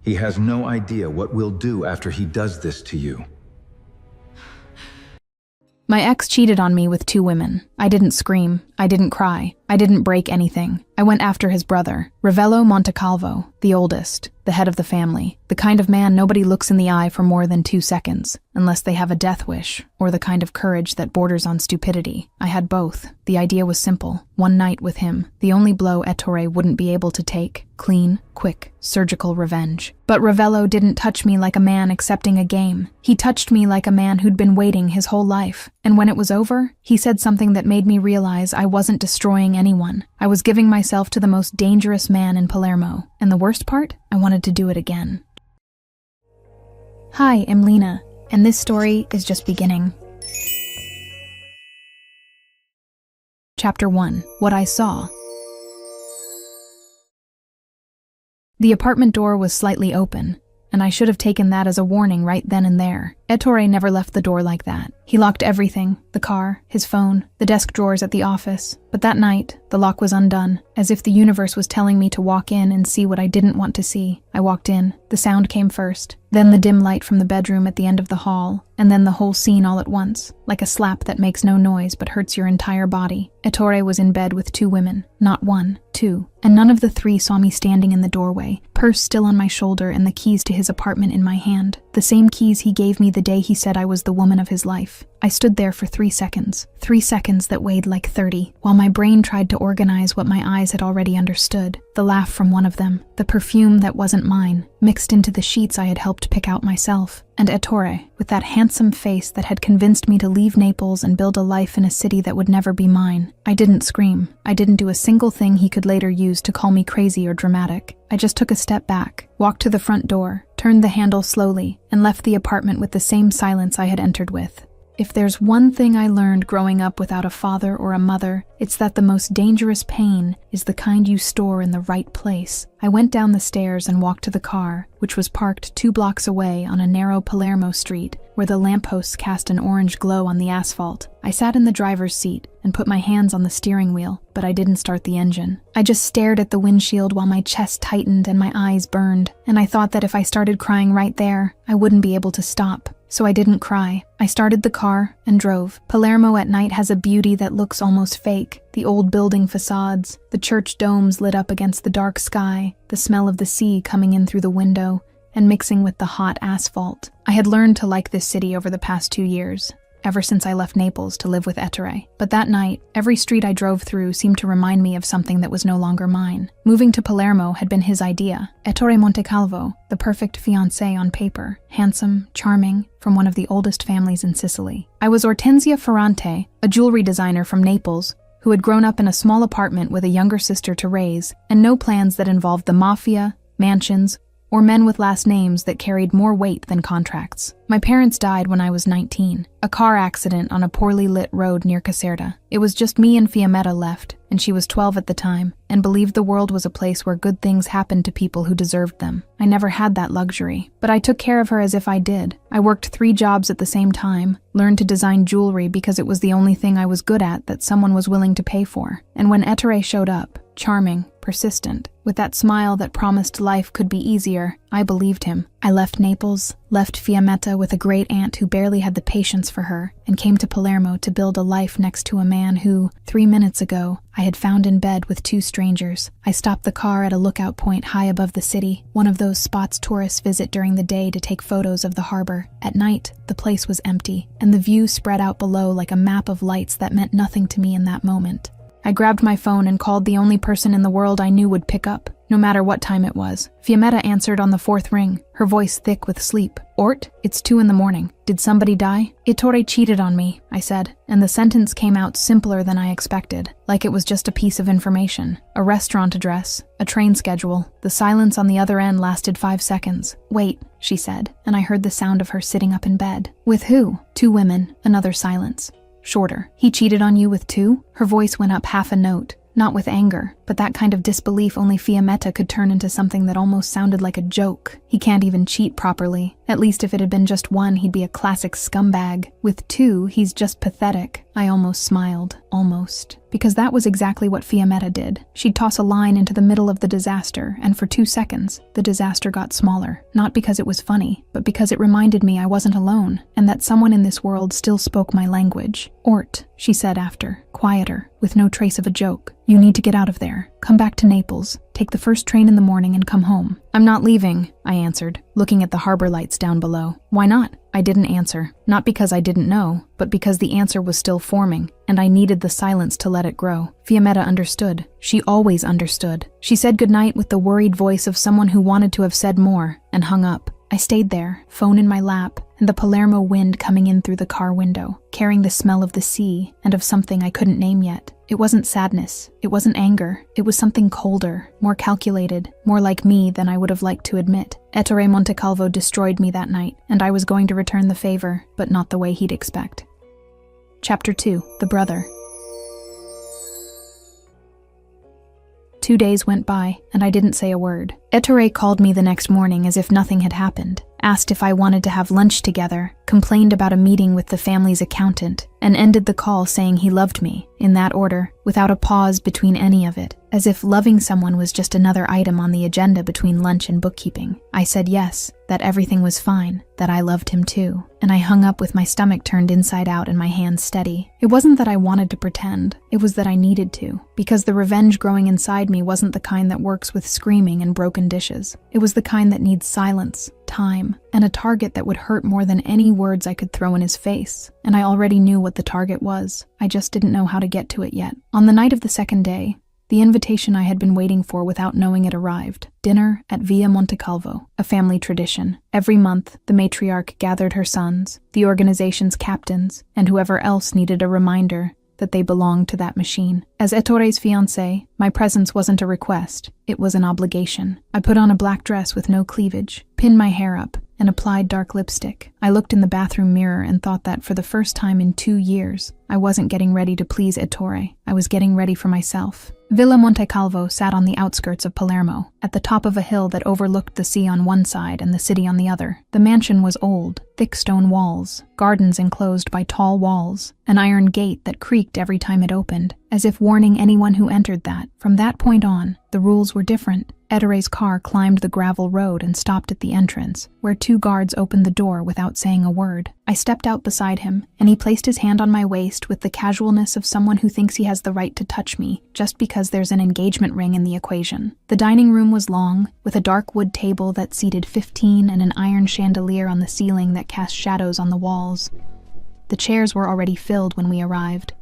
He has no idea what we'll do after he does this to you. My ex cheated on me with 2 women. I didn't scream. I didn't cry. I didn't break anything. I went after his brother, Ravello Montecalvo, the oldest, the head of the family, the kind of man nobody looks in the eye for more than 2 seconds, unless they have a death wish, or the kind of courage that borders on stupidity. I had both. The idea was simple. One night with him, the only blow Ettore wouldn't be able to take. Clean, quick, surgical revenge. But Ravello didn't touch me like a man accepting a game. He touched me like a man who'd been waiting his whole life. And when it was over, he said something that made me realize I wasn't destroying anyone. I was giving myself to the most dangerous man in Palermo. And the worst part? I wanted to do it again. Hi, I'm Lena, and this story is just beginning. Chapter 1. What I Saw. The apartment door was slightly open, and I should have taken that as a warning right then and there. Ettore never left the door like that. He locked everything, the car, his phone, the desk drawers at the office. But that night, the lock was undone, as if the universe was telling me to walk in and see what I didn't want to see. I walked in. The sound came first, then the dim light from the bedroom at the end of the hall, and then the whole scene all at once, like a slap that makes no noise but hurts your entire body. Ettore was in bed with 2 women, not 1, 2, and none of the 3 saw me standing in the doorway, purse still on my shoulder and the keys to his apartment in my hand. The same keys he gave me the day he said I was the woman of his life. I stood there for 3 seconds. 3 seconds that weighed like 30, while my brain tried to organize what my eyes had already understood. The laugh from one of them, the perfume that wasn't mine, mixed into the sheets I had helped pick out myself. And Ettore, with that handsome face that had convinced me to leave Naples and build a life in a city that would never be mine. I didn't scream. I didn't do a single thing he could later use to call me crazy or dramatic. I just took a step back, walked to the front door, turned the handle slowly, and left the apartment with the same silence I had entered with. If there's one thing I learned growing up without a father or a mother, it's that the most dangerous pain is the kind you store in the right place. I went down the stairs and walked to the car, which was parked 2 blocks away on a narrow Palermo street, where the lampposts cast an orange glow on the asphalt. I sat in the driver's seat and put my hands on the steering wheel, but I didn't start the engine. I just stared at the windshield while my chest tightened and my eyes burned, and I thought that if I started crying right there, I wouldn't be able to stop. So I didn't cry. I started the car and drove. Palermo at night has a beauty that looks almost fake. The old building facades, the church domes lit up against the dark sky, the smell of the sea coming in through the window, and mixing with the hot asphalt. I had learned to like this city over the past 2 years, ever since I left Naples to live with Ettore. But that night, every street I drove through seemed to remind me of something that was no longer mine. Moving to Palermo had been his idea. Ettore Montecalvo, the perfect fiancé on paper, handsome, charming, from one of the oldest families in Sicily. I was Ortensia Ferrante, a jewelry designer from Naples, who had grown up in a small apartment with a younger sister to raise, and no plans that involved the Mafia, mansions, or men with last names that carried more weight than contracts. My parents died when I was 19, a car accident on a poorly lit road near Caserta. It was just me and Fiammetta left, and she was 12 at the time, and believed the world was a place where good things happened to people who deserved them. I never had that luxury, but I took care of her as if I did. I worked 3 jobs at the same time, learned to design jewelry because it was the only thing I was good at that someone was willing to pay for. And when Ettore showed up, charming, persistent, with that smile that promised life could be easier, I believed him. I left Naples, left Fiammetta with a great aunt who barely had the patience for her, and came to Palermo to build a life next to a man who, 3 minutes ago, I had found in bed with 2 strangers. I stopped the car at a lookout point high above the city, one of those spots tourists visit during the day to take photos of the harbor. At night, the place was empty, and the view spread out below like a map of lights that meant nothing to me in that moment. I grabbed my phone and called the only person in the world I knew would pick up, no matter what time it was. Fiammetta answered on the 4th ring, her voice thick with sleep. "Ort, it's 2 in the morning. Did somebody die?" "Ettore cheated on me," I said, and the sentence came out simpler than I expected, like it was just a piece of information. A restaurant address, a train schedule. The silence on the other end lasted 5 seconds. "Wait," she said, and I heard the sound of her sitting up in bed. "With who?" 2 women, another silence. Shorter. "He cheated on you with 2? Her voice went up half a note, not with anger, but that kind of disbelief only Fiammetta could turn into something that almost sounded like a joke. He can't even cheat properly. At least if it had been just one, he'd be a classic scumbag. With two, he's just pathetic. I almost smiled. Almost. Because that was exactly what Fiammetta did. She'd toss a line into the middle of the disaster, and for 2 seconds, the disaster got smaller. Not because it was funny, but because it reminded me I wasn't alone, and that someone in this world still spoke my language. Ort, she said after, quieter, with no trace of a joke. You need to get out of there. Come back to Naples. Take the first train in the morning and come home. I'm not leaving, I answered, looking at the harbor lights down below. Why not? I didn't answer. Not because I didn't know, but because the answer was still forming, and I needed the silence to let it grow. Fiammetta understood. She always understood. She said goodnight with the worried voice of someone who wanted to have said more, and hung up. I stayed there, phone in my lap, and the Palermo wind coming in through the car window, carrying the smell of the sea and of something I couldn't name yet. It wasn't sadness, it wasn't anger, it was something colder, more calculated, more like me than I would have liked to admit. Ettore Montecalvo destroyed me that night, and I was going to return the favor, but not the way he'd expect. Chapter 2. The Brother. 2 days went by, and I didn't say a word. Ettore called me the next morning as if nothing had happened, asked if I wanted to have lunch together, complained about a meeting with the family's accountant, and ended the call saying he loved me, in that order, without a pause between any of it, as if loving someone was just another item on the agenda between lunch and bookkeeping. I said yes, that everything was fine, that I loved him too, and I hung up with my stomach turned inside out and my hands steady. It wasn't that I wanted to pretend, it was that I needed to, because the revenge growing inside me wasn't the kind that works with screaming and broken dishes. It was the kind that needs silence, time, and a target that would hurt more than any words I could throw in his face. And I already knew what the target was. I just didn't know how to get to it yet. On the night of the second day, the invitation I had been waiting for without knowing it arrived. Dinner at Via Montecalvo, a family tradition. Every month, the matriarch gathered her sons, the organization's captains, and whoever else needed a reminder that they belonged to that machine. As Ettore's fiancé, my presence wasn't a request, it was an obligation. I put on a black dress with no cleavage, pinned my hair up, and applied dark lipstick. I looked in the bathroom mirror and thought that for the first time in 2 years, I wasn't getting ready to please Ettore. I was getting ready for myself. Villa Montecalvo sat on the outskirts of Palermo, at the top of a hill that overlooked the sea on one side and the city on the other. The mansion was old, thick stone walls, gardens enclosed by tall walls, an iron gate that creaked every time it opened, as if warning anyone who entered that, from that point on, the rules were different. Ettore's car climbed the gravel road and stopped at the entrance, where 2 guards opened the door without saying a word. I stepped out beside him, and he placed his hand on my waist with the casualness of someone who thinks he has the right to touch me, just because there's an engagement ring in the equation. The dining room was long, with a dark wood table that seated 15 and an iron chandelier on the ceiling that cast shadows on the walls. The chairs were already filled when we arrived.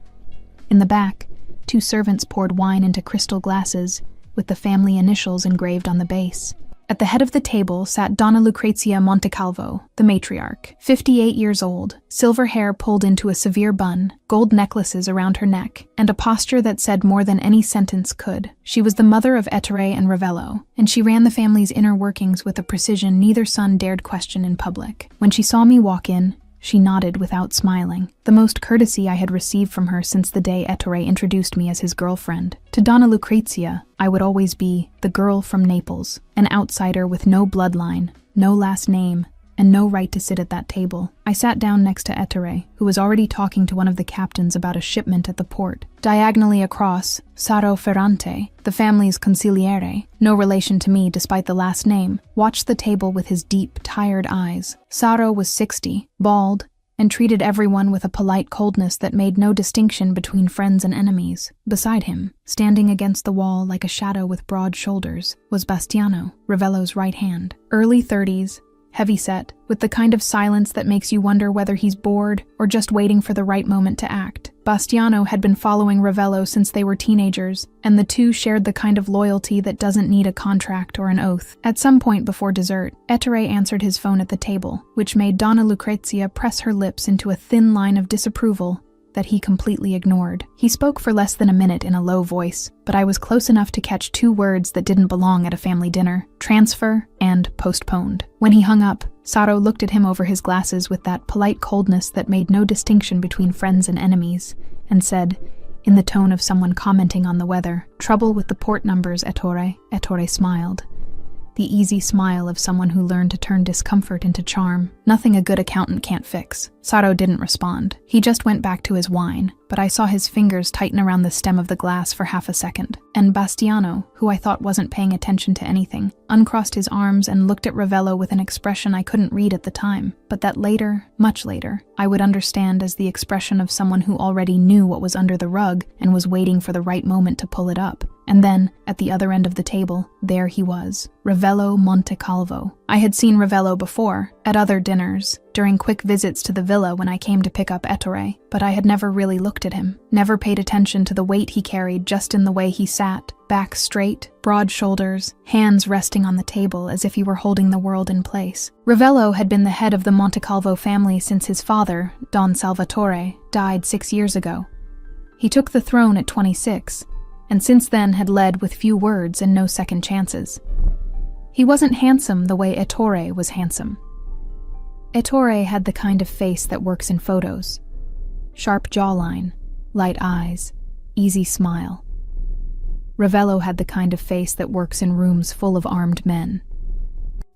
In the back, 2 servants poured wine into crystal glasses, with the family initials engraved on the base. At the head of the table sat Donna Lucrezia Montecalvo, the matriarch, 58 years old, silver hair pulled into a severe bun, gold necklaces around her neck, and a posture that said more than any sentence could. She was the mother of Ettore and Ravello, and she ran the family's inner workings with a precision neither son dared question in public. When she saw me walk in, she nodded without smiling, the most courtesy I had received from her since the day Ettore introduced me as his girlfriend. To Donna Lucrezia, I would always be the girl from Naples, an outsider with no bloodline, no last name, and no right to sit at that table. I sat down next to Ettore, who was already talking to one of the captains about a shipment at the port. Diagonally across, Saro Ferrante, the family's consigliere, no relation to me despite the last name, watched the table with his deep, tired eyes. Saro was 60, bald, and treated everyone with a polite coldness that made no distinction between friends and enemies. Beside him, standing against the wall like a shadow with broad shoulders, was Bastiano, Ravello's right hand. Early 30s, heavy-set, with the kind of silence that makes you wonder whether he's bored or just waiting for the right moment to act. Bastiano had been following Ravello since they were teenagers, and the two shared the kind of loyalty that doesn't need a contract or an oath. At some point before dessert, Ettore answered his phone at the table, which made Donna Lucrezia press her lips into a thin line of disapproval that he completely ignored. He spoke for less than a minute in a low voice, but I was close enough to catch 2 words that didn't belong at a family dinner: transfer and postponed. When he hung up, Saro looked at him over his glasses with that polite coldness that made no distinction between friends and enemies, and said, in the tone of someone commenting on the weather. "Trouble with the port numbers, Ettore." Ettore smiled. The easy smile of someone who learned to turn discomfort into charm. "Nothing a good accountant can't fix." Saro didn't respond. He just went back to his wine, but I saw his fingers tighten around the stem of the glass for half a second. And Bastiano, who I thought wasn't paying attention to anything, uncrossed his arms and looked at Ravello with an expression I couldn't read at the time, but that later, much later, I would understand as the expression of someone who already knew what was under the rug and was waiting for the right moment to pull it up. And then, at the other end of the table, there he was, Ravello Montecalvo. I had seen Ravello before, at other dinners, during quick visits to the villa when I came to pick up Ettore, but I had never really looked at him, never paid attention to the weight he carried just in the way he sat, back straight, broad shoulders, hands resting on the table as if he were holding the world in place. Ravello had been the head of the Montecalvo family since his father, Don Salvatore, died 6 years ago. He took the throne at 26, and since then had led with few words and no second chances. He wasn't handsome the way Ettore was handsome. Ettore had the kind of face that works in photos. Sharp jawline, light eyes, easy smile. Ravello had the kind of face that works in rooms full of armed men.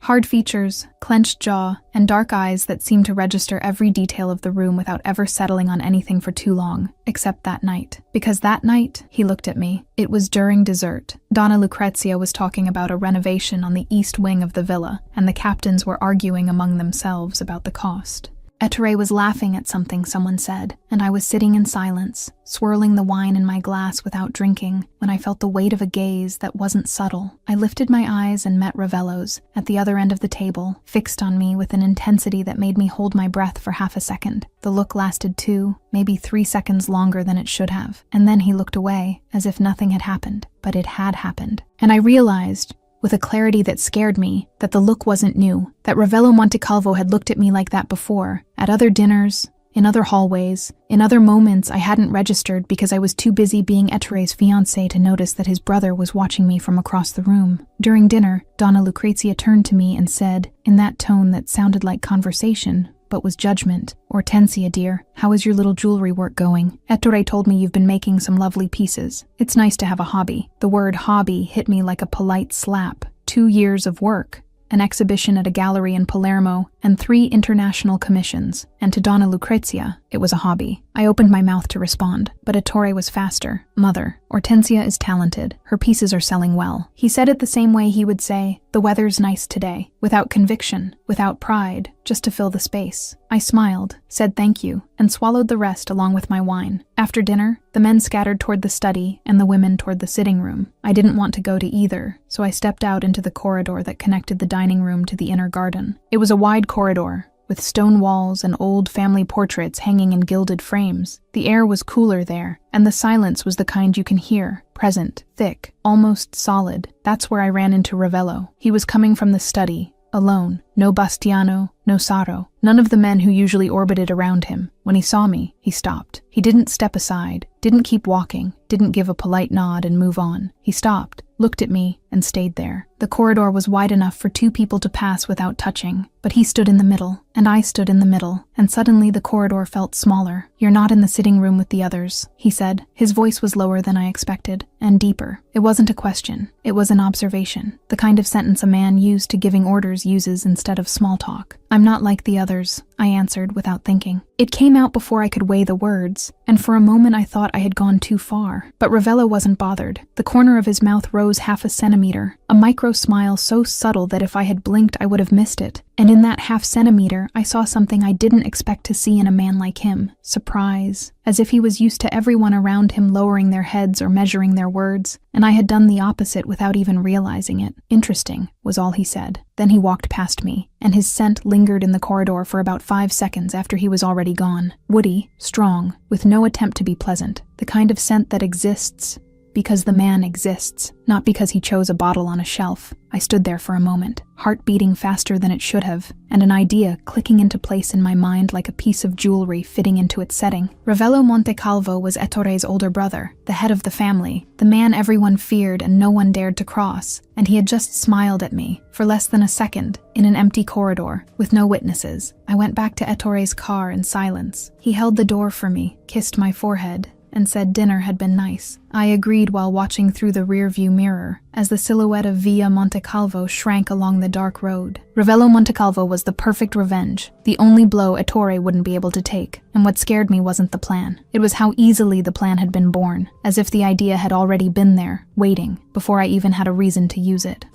Hard features, clenched jaw, and dark eyes that seemed to register every detail of the room without ever settling on anything for too long, except that night. Because that night, he looked at me. It was during dessert. Donna Lucrezia was talking about a renovation on the east wing of the villa, and the captains were arguing among themselves about the cost. Ettore was laughing at something someone said, and I was sitting in silence, swirling the wine in my glass without drinking, when I felt the weight of a gaze that wasn't subtle. I lifted my eyes and met Ravello's, at the other end of the table, fixed on me with an intensity that made me hold my breath for half a second. The look lasted 2, maybe 3 seconds longer than it should have, and then he looked away, as if nothing had happened. But it had happened. And I realized, with a clarity that scared me, that the look wasn't new, that Ravello Montecalvo had looked at me like that before, at other dinners, in other hallways, in other moments I hadn't registered because I was too busy being Ettore's fiancé to notice that his brother was watching me from across the room. During dinner, Donna Lucrezia turned to me and said, in that tone that sounded like conversation, but was judgment, "Hortensia, dear, how is your little jewelry work going? Ettore told me you've been making some lovely pieces. It's nice to have a hobby." The word hobby hit me like a polite slap. 2 years of work, an exhibition at a gallery in Palermo, and 3 international commissions. And to Donna Lucrezia, it was a hobby. I opened my mouth to respond, but Ettore was faster. "Mother, Hortensia is talented. Her pieces are selling well." He said it the same way he would say, "The weather's nice today," without conviction, without pride, just to fill the space. I smiled, said thank you, and swallowed the rest along with my wine. After dinner, the men scattered toward the study and the women toward the sitting room. I didn't want to go to either, so I stepped out into the corridor that connected the dining room to the inner garden. It was a wide corridor, with stone walls and old family portraits hanging in gilded frames. The air was cooler there, and the silence was the kind you can hear, present, thick, almost solid. That's where I ran into Ravello. He was coming from the study, alone. No Bastiano, no Saro, none of the men who usually orbited around him. When he saw me, he stopped. He didn't step aside, didn't keep walking, didn't give a polite nod and move on. He stopped, looked at me, and stayed there. The corridor was wide enough for 2 people to pass without touching, but he stood in the middle, and I stood in the middle, and suddenly the corridor felt smaller. "You're not in the sitting room with the others," he said. His voice was lower than I expected, and deeper. It wasn't a question, it was an observation, the kind of sentence a man used to giving orders uses instead of small talk. "I'm not like the others," I answered without thinking. It came out before I could weigh the words, and for a moment I thought I had gone too far. But Ravello wasn't bothered. The corner of his mouth rose half a centimeter, a micro smile so subtle that if I had blinked I would have missed it. And in that half centimeter, I saw something I didn't expect to see in a man like him. Surprise. As if he was used to everyone around him lowering their heads or measuring their words, and I had done the opposite without even realizing it. "Interesting," was all he said. Then he walked past me, and his scent lingered in the corridor for about 5 seconds after he was already gone. Woody, strong, with no attempt to be pleasant. The kind of scent that exists because the man exists, not because he chose a bottle on a shelf. I stood there for a moment, heart beating faster than it should have, and an idea clicking into place in my mind like a piece of jewelry fitting into its setting. Ravello Montecalvo was Ettore's older brother, the head of the family, the man everyone feared and no one dared to cross, and he had just smiled at me, for less than a second, in an empty corridor, with no witnesses. I went back to Ettore's car in silence. He held the door for me, kissed my forehead, and said dinner had been nice. I agreed while watching through the rearview mirror as the silhouette of Via Montecalvo shrank along the dark road. Ravello Montecalvo was the perfect revenge, the only blow Ettore wouldn't be able to take, and what scared me wasn't the plan. It was how easily the plan had been born, as if the idea had already been there, waiting, before I even had a reason to use it.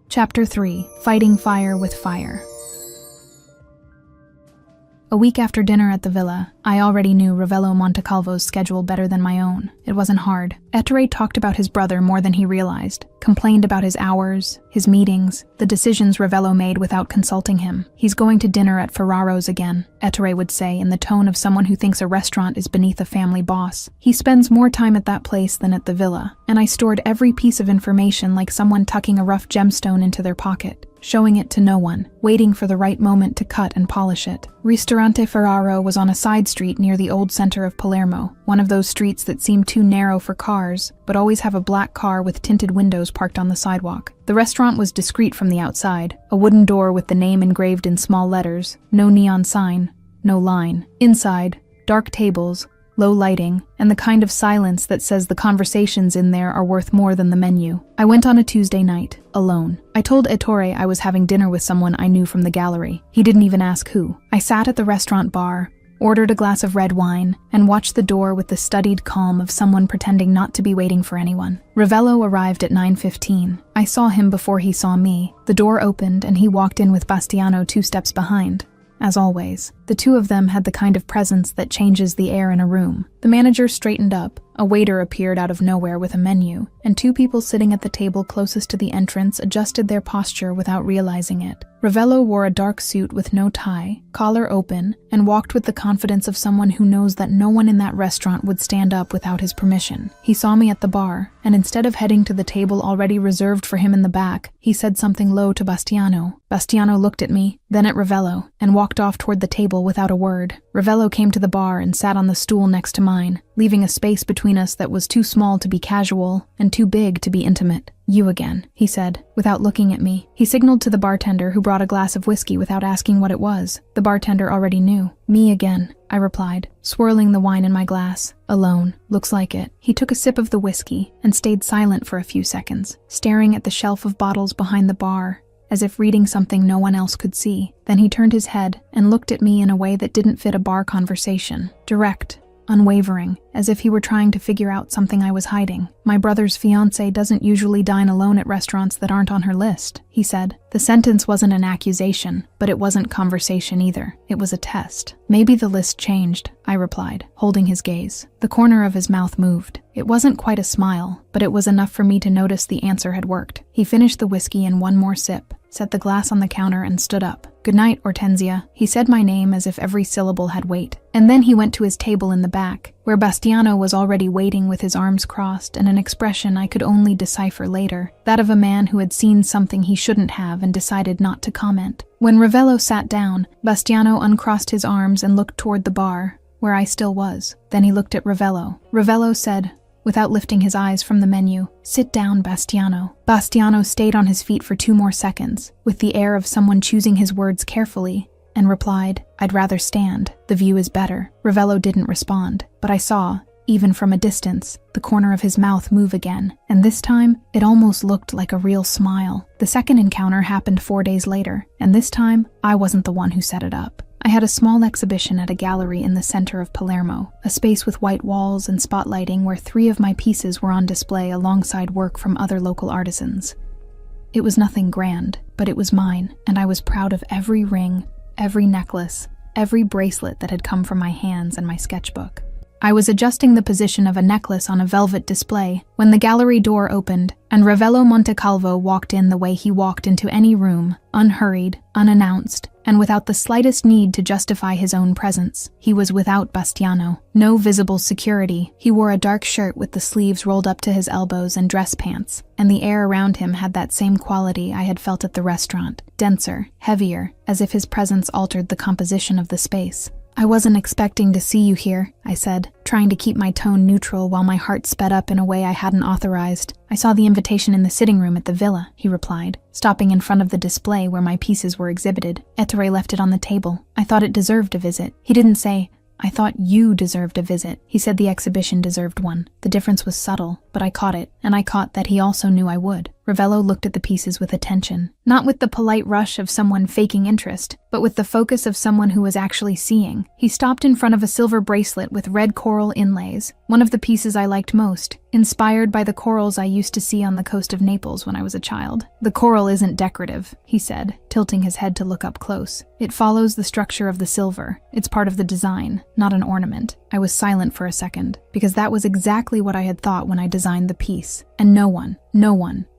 Chapter 3: Fighting Fire with Fire. A week after dinner at the villa, I already knew Ravello Montecalvo's schedule better than my own. It wasn't hard. Ettore talked about his brother more than he realized, complained about his hours, his meetings, the decisions Ravello made without consulting him. He's going to dinner at Ferraro's again, Ettore would say in the tone of someone who thinks a restaurant is beneath a family boss. He spends more time at that place than at the villa, and I stored every piece of information like someone tucking a rough gemstone into their pocket, showing it to no one, waiting for the right moment to cut and polish it. Ristorante Ferraro was on a side street near the old center of Palermo, one of those streets that seem too narrow for cars, but always have a black car with tinted windows parked on the sidewalk. The restaurant was discreet from the outside, a wooden door with the name engraved in small letters, no neon sign, no line. Inside, dark tables, low lighting, and the kind of silence that says the conversations in there are worth more than the menu. I went on a Tuesday night, alone. I told Ettore I was having dinner with someone I knew from the gallery. He didn't even ask who. I sat at the restaurant bar, ordered a glass of red wine, and watched the door with the studied calm of someone pretending not to be waiting for anyone. Ravello arrived at 9:15. I saw him before he saw me. The door opened and he walked in with Bastiano 2 steps behind. As always, the two of them had the kind of presence that changes the air in a room. The manager straightened up, a waiter appeared out of nowhere with a menu, and 2 people sitting at the table closest to the entrance adjusted their posture without realizing it. Ravello wore a dark suit with no tie, collar open, and walked with the confidence of someone who knows that no one in that restaurant would stand up without his permission. He saw me at the bar, and instead of heading to the table already reserved for him in the back, he said something low to Bastiano. Bastiano looked at me, then at Ravello, and walked off toward the table without a word. Ravello came to the bar and sat on the stool next to mine, leaving a space between us that was too small to be casual and too big to be intimate. "You again," he said, without looking at me. He signaled to the bartender, who brought a glass of whiskey without asking what it was. The bartender already knew. "Me again," I replied, swirling the wine in my glass. "Alone. Looks like it." He took a sip of the whiskey and stayed silent for a few seconds, staring at the shelf of bottles behind the bar, as if reading something no one else could see. Then he turned his head and looked at me in a way that didn't fit a bar conversation. Direct, unwavering, as if he were trying to figure out something I was hiding. "My brother's fiancé doesn't usually dine alone at restaurants that aren't on her list," he said. The sentence wasn't an accusation, but it wasn't conversation either. It was a test. "Maybe the list changed," I replied, holding his gaze. The corner of his mouth moved. It wasn't quite a smile, but it was enough for me to notice the answer had worked. He finished the whiskey in one more sip, set the glass on the counter, and stood up. "Good night, Hortensia." He said my name as if every syllable had weight. And then he went to his table in the back, where Bastiano was already waiting with his arms crossed and an expression I could only decipher later, that of a man who had seen something he shouldn't have and decided not to comment. When Ravello sat down, Bastiano uncrossed his arms and looked toward the bar, where I still was. Then he looked at Ravello. Ravello said, without lifting his eyes from the menu, "Sit down, Bastiano." Bastiano stayed on his feet for 2 more seconds, with the air of someone choosing his words carefully, and replied, "I'd rather stand. The view is better." Ravello didn't respond, but I saw, even from a distance, the corner of his mouth move again, and this time, it almost looked like a real smile. The second encounter happened 4 days later, and this time, I wasn't the one who set it up. I had a small exhibition at a gallery in the center of Palermo, a space with white walls and spotlighting where 3 of my pieces were on display alongside work from other local artisans. It was nothing grand, but it was mine, and I was proud of every ring, every necklace, every bracelet that had come from my hands and my sketchbook. I was adjusting the position of a necklace on a velvet display when the gallery door opened and Ravello Montecalvo walked in the way he walked into any room, unhurried, unannounced, and without the slightest need to justify his own presence. He was without Bastiano. No visible security. He wore a dark shirt with the sleeves rolled up to his elbows and dress pants, and the air around him had that same quality I had felt at the restaurant. Denser, heavier, as if his presence altered the composition of the space. "I wasn't expecting to see you here," I said, trying to keep my tone neutral while my heart sped up in a way I hadn't authorized. "I saw the invitation in the sitting room at the villa," he replied, stopping in front of the display where my pieces were exhibited. "Ettore left it on the table. I thought it deserved a visit." He didn't say, I thought you deserved a visit. He said the exhibition deserved one. The difference was subtle, but I caught it, and I caught that he also knew I would. Ravello looked at the pieces with attention, not with the polite rush of someone faking interest, but with the focus of someone who was actually seeing. He stopped in front of a silver bracelet with red coral inlays, one of the pieces I liked most, inspired by the corals I used to see on the coast of Naples when I was a child. The coral isn't decorative, he said, tilting his head to look up close. It follows the structure of the silver. It's part of the design, not an ornament. I was silent for a second, because that was exactly what I had thought when I designed the piece. And no one,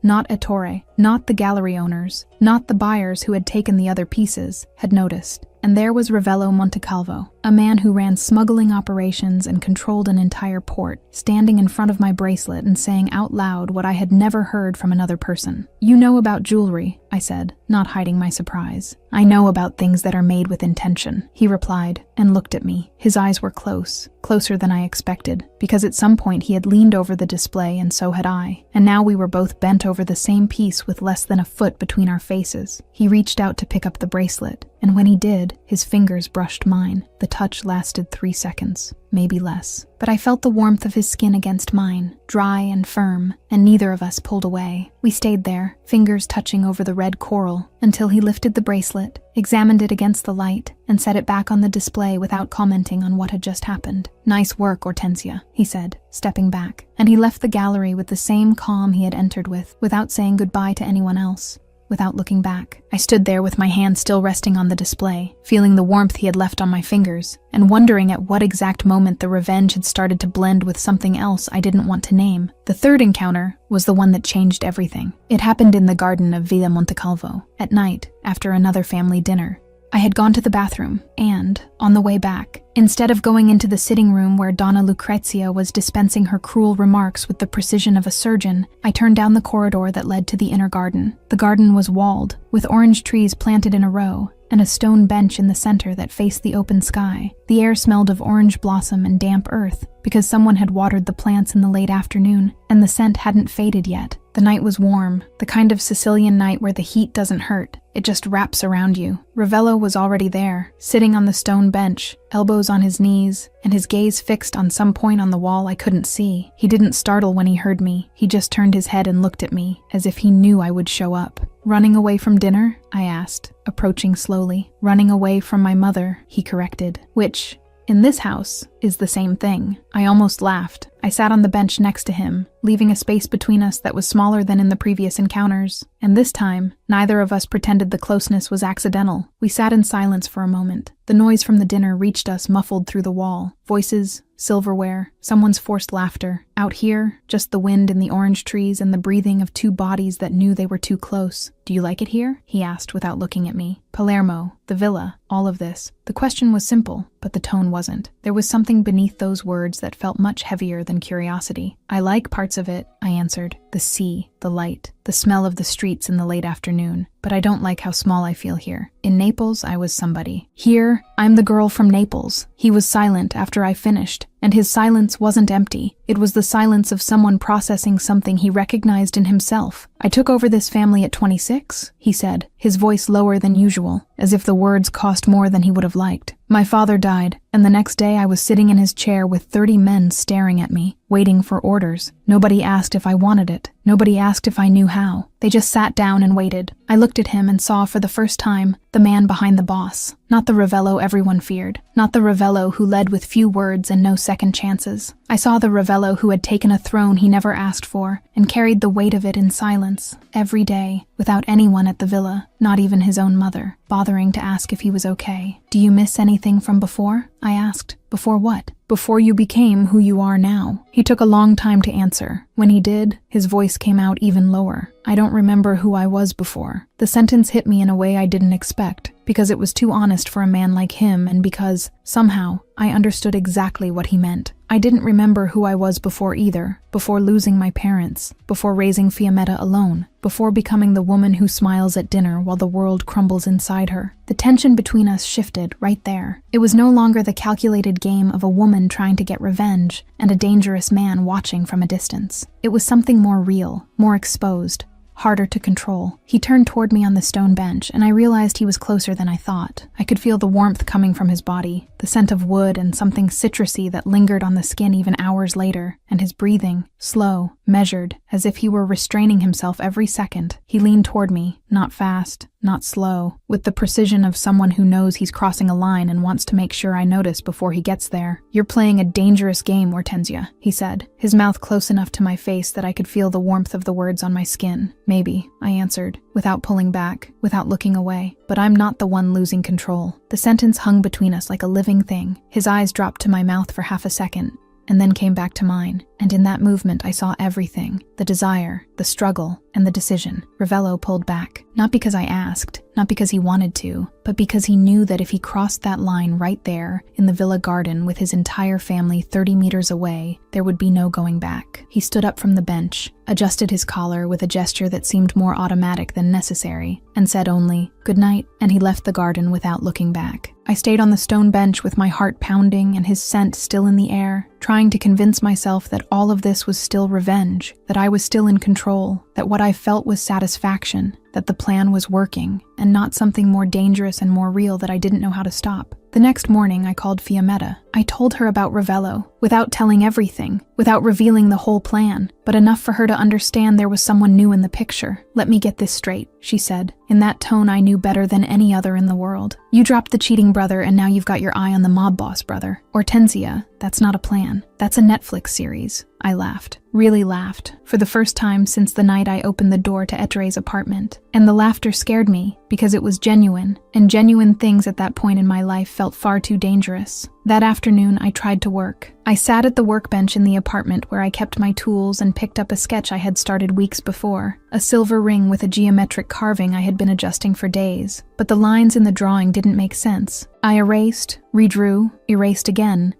not Ettore, not the gallery owners, not the buyers who had taken the other pieces, had noticed. And there was Ravello Montecalvo, a man who ran smuggling operations and controlled an entire port, standing in front of my bracelet and saying out loud what I had never heard from another person. "You know about jewelry," I said, not hiding my surprise. "I know about things that are made with intention," he replied, and looked at me. His eyes were closer than I expected, because at some point he had leaned over the display and so had I, and now we were both bent over the same piece with less than a foot between our faces. He reached out to pick up the bracelet, and when he did, his fingers brushed mine. The touch lasted 3 seconds, maybe less. But I felt the warmth of his skin against mine, dry and firm, and neither of us pulled away. We stayed there, fingers touching over the red coral, until he lifted the bracelet, examined it against the light, and set it back on the display without commenting on what had just happened. "Nice work, Hortensia," he said, stepping back, and he left the gallery with the same calm he had entered with, without saying goodbye to anyone else. Without looking back, I stood there with my hand still resting on the display, feeling the warmth he had left on my fingers, and wondering at what exact moment the revenge had started to blend with something else I didn't want to name. The third encounter was the one that changed everything. It happened in the garden of Villa Montecalvo, at night, after another family dinner. I had gone to the bathroom, and, on the way back, instead of going into the sitting room where Donna Lucrezia was dispensing her cruel remarks with the precision of a surgeon, I turned down the corridor that led to the inner garden. The garden was walled, with orange trees planted in a row, and a stone bench in the center that faced the open sky. The air smelled of orange blossom and damp earth, because someone had watered the plants in the late afternoon, and the scent hadn't faded yet. The night was warm, the kind of Sicilian night where the heat doesn't hurt, it just wraps around you. Ravello was already there, sitting on the stone bench, elbows on his knees, and his gaze fixed on some point on the wall I couldn't see. He didn't startle when he heard me, he just turned his head and looked at me, as if he knew I would show up. "Running away from dinner?" I asked, approaching slowly. "Running away from my mother," he corrected, which, in this house, is the same thing. I almost laughed. I sat on the bench next to him, leaving a space between us that was smaller than in the previous encounters. And this time, neither of us pretended the closeness was accidental. We sat in silence for a moment. The noise from the dinner reached us muffled through the wall. Voices, silverware, someone's forced laughter. Out here, just the wind in the orange trees and the breathing of two bodies that knew they were too close. "Do you like it here?" he asked without looking at me. Palermo, the villa, all of this. The question was simple, but the tone wasn't. There was something beneath those words that felt much heavier than curiosity. "I like parts of it," I answered. "The sea, the light, the smell of the streets in the late afternoon. But I don't like how small I feel here. In Naples, I was somebody. Here, I'm the girl from Naples." He was silent after I finished, and his silence wasn't empty. It was the silence of someone processing something he recognized in himself. "I took over this family at 26, he said, his voice lower than usual, as if the words cost more than he would have liked. "My father died, and the next day I was sitting in his chair with 30 men staring at me, waiting for orders. Nobody asked if I wanted it. Nobody asked if I knew how. They just sat down and waited. I looked at him and saw for the first time the man behind the boss. Not the Ravello everyone feared. Not the Ravello who led with few words and no second chances. I saw the Ravello who had taken a throne he never asked for and carried the weight of it in silence, every day, without anyone at the villa, not even his own mother, bothering to ask if he was okay. "Do you miss anything from before?" I asked. "Before what?" "Before you became who you are now." He took a long time to answer. When he did, his voice came out even lower. "I don't remember who I was before." The sentence hit me in a way I didn't expect, because it was too honest for a man like him and because, somehow, I understood exactly what he meant. I didn't remember who I was before either, before losing my parents, before raising Fiammetta alone, before becoming the woman who smiles at dinner while the world crumbles inside her. The tension between us shifted right there. It was no longer the calculated game of a woman trying to get revenge and a dangerous man watching from a distance. It was something more real, more exposed, harder to control. He turned toward me on the stone bench, and I realized he was closer than I thought. I could feel the warmth coming from his body, the scent of wood and something citrusy that lingered on the skin even hours later, and his breathing, slow, measured, as if he were restraining himself every second. He leaned toward me, not fast, not slow, with the precision of someone who knows he's crossing a line and wants to make sure I notice before he gets there. "You're playing a dangerous game, Hortensia," he said, his mouth close enough to my face that I could feel the warmth of the words on my skin. "Maybe," I answered, without pulling back, without looking away. "But I'm not the one losing control." The sentence hung between us like a living thing. His eyes dropped to my mouth for half a second, and then came back to mine, and in that movement I saw everything: the desire, the struggle, and the decision. Ravello pulled back, not because I asked, not because he wanted to, but because he knew that if he crossed that line right there, in the villa garden with his entire family 30 meters away, there would be no going back. He stood up from the bench, adjusted his collar with a gesture that seemed more automatic than necessary, and said only, "Good night," and he left the garden without looking back. I stayed on the stone bench with my heart pounding and his scent still in the air, trying to convince myself that all of this was still revenge, that I was still in control, that what I felt was satisfaction, that the plan was working, and not something more dangerous and more real that I didn't know how to stop. The next morning, I called Fiammetta. I told her about Ravello, without telling everything, without revealing the whole plan, but enough for her to understand there was someone new in the picture. "Let me get this straight," she said, in that tone I knew better than any other in the world. "You dropped the cheating brother and now you've got your eye on the mob boss brother. Hortensia, that's not a plan. That's a Netflix series." I laughed, really laughed, for the first time since the night I opened the door to Ettere's apartment. And the laughter scared me, because it was genuine, and genuine things at that point in my life felt far too dangerous. That afternoon, I tried to work. I sat at the workbench in the apartment where I kept my tools and picked up a sketch I had started weeks before, a silver ring with a geometric carving I had been adjusting for days. But the lines in the drawing didn't make sense. I erased, redrew, erased again,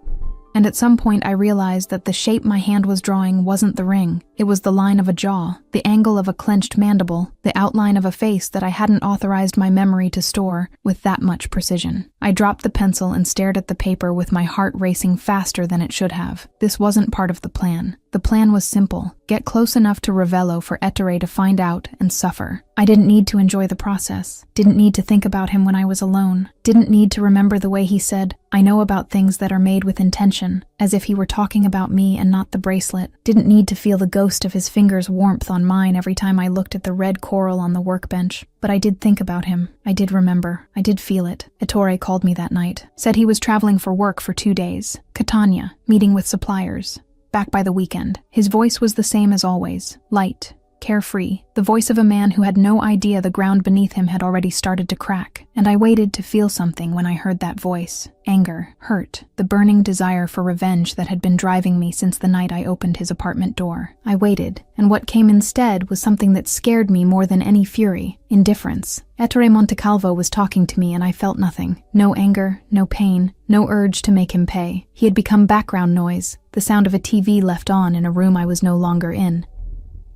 and at some point I realized that the shape my hand was drawing wasn't the ring. It was the line of a jaw, the angle of a clenched mandible, the outline of a face that I hadn't authorized my memory to store with that much precision. I dropped the pencil and stared at the paper with my heart racing faster than it should have. This wasn't part of the plan. The plan was simple: get close enough to Ravello for Ettere to find out and suffer. I didn't need to enjoy the process, didn't need to think about him when I was alone, didn't need to remember the way he said, "I know about things that are made with intention," as if he were talking about me and not the bracelet, didn't need to feel the ghost of his fingers' warmth on mine every time I looked at the red coral on the workbench. But I did think about him. I did remember. I did feel it. Ettore called me that night, said he was traveling for work for 2 days. Catania, meeting with suppliers. Back by the weekend. His voice was the same as always, light, carefree, the voice of a man who had no idea the ground beneath him had already started to crack. And I waited to feel something when I heard that voice. Anger, hurt, the burning desire for revenge that had been driving me since the night I opened his apartment door. I waited, and what came instead was something that scared me more than any fury: indifference. Ettore Montecalvo was talking to me and I felt nothing. No anger, no pain, no urge to make him pay. He had become background noise, the sound of a TV left on in a room I was no longer in.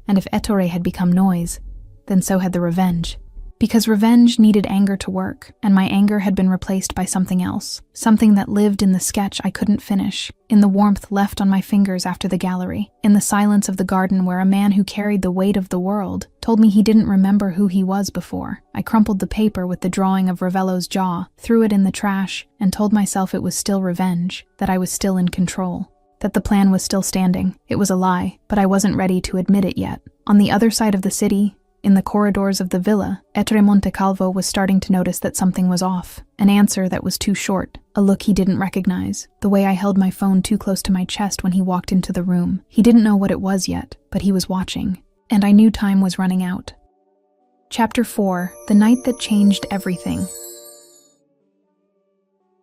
And if Ettore had become noise, then so had the revenge. Because revenge needed anger to work, and my anger had been replaced by something else. Something that lived in the sketch I couldn't finish, in the warmth left on my fingers after the gallery, in the silence of the garden where a man who carried the weight of the world told me he didn't remember who he was before. I crumpled the paper with the drawing of Ravello's jaw, threw it in the trash, and told myself it was still revenge, that I was still in control. That the plan was still standing. It was a lie, but I wasn't ready to admit it yet. On the other side of the city, in the corridors of the villa, Ettore Montecalvo was starting to notice that something was off. An answer that was too short, a look he didn't recognize, the way I held my phone too close to my chest when he walked into the room. He didn't know what it was yet, but he was watching, and I knew time was running out. Chapter 4: The Night That Changed Everything.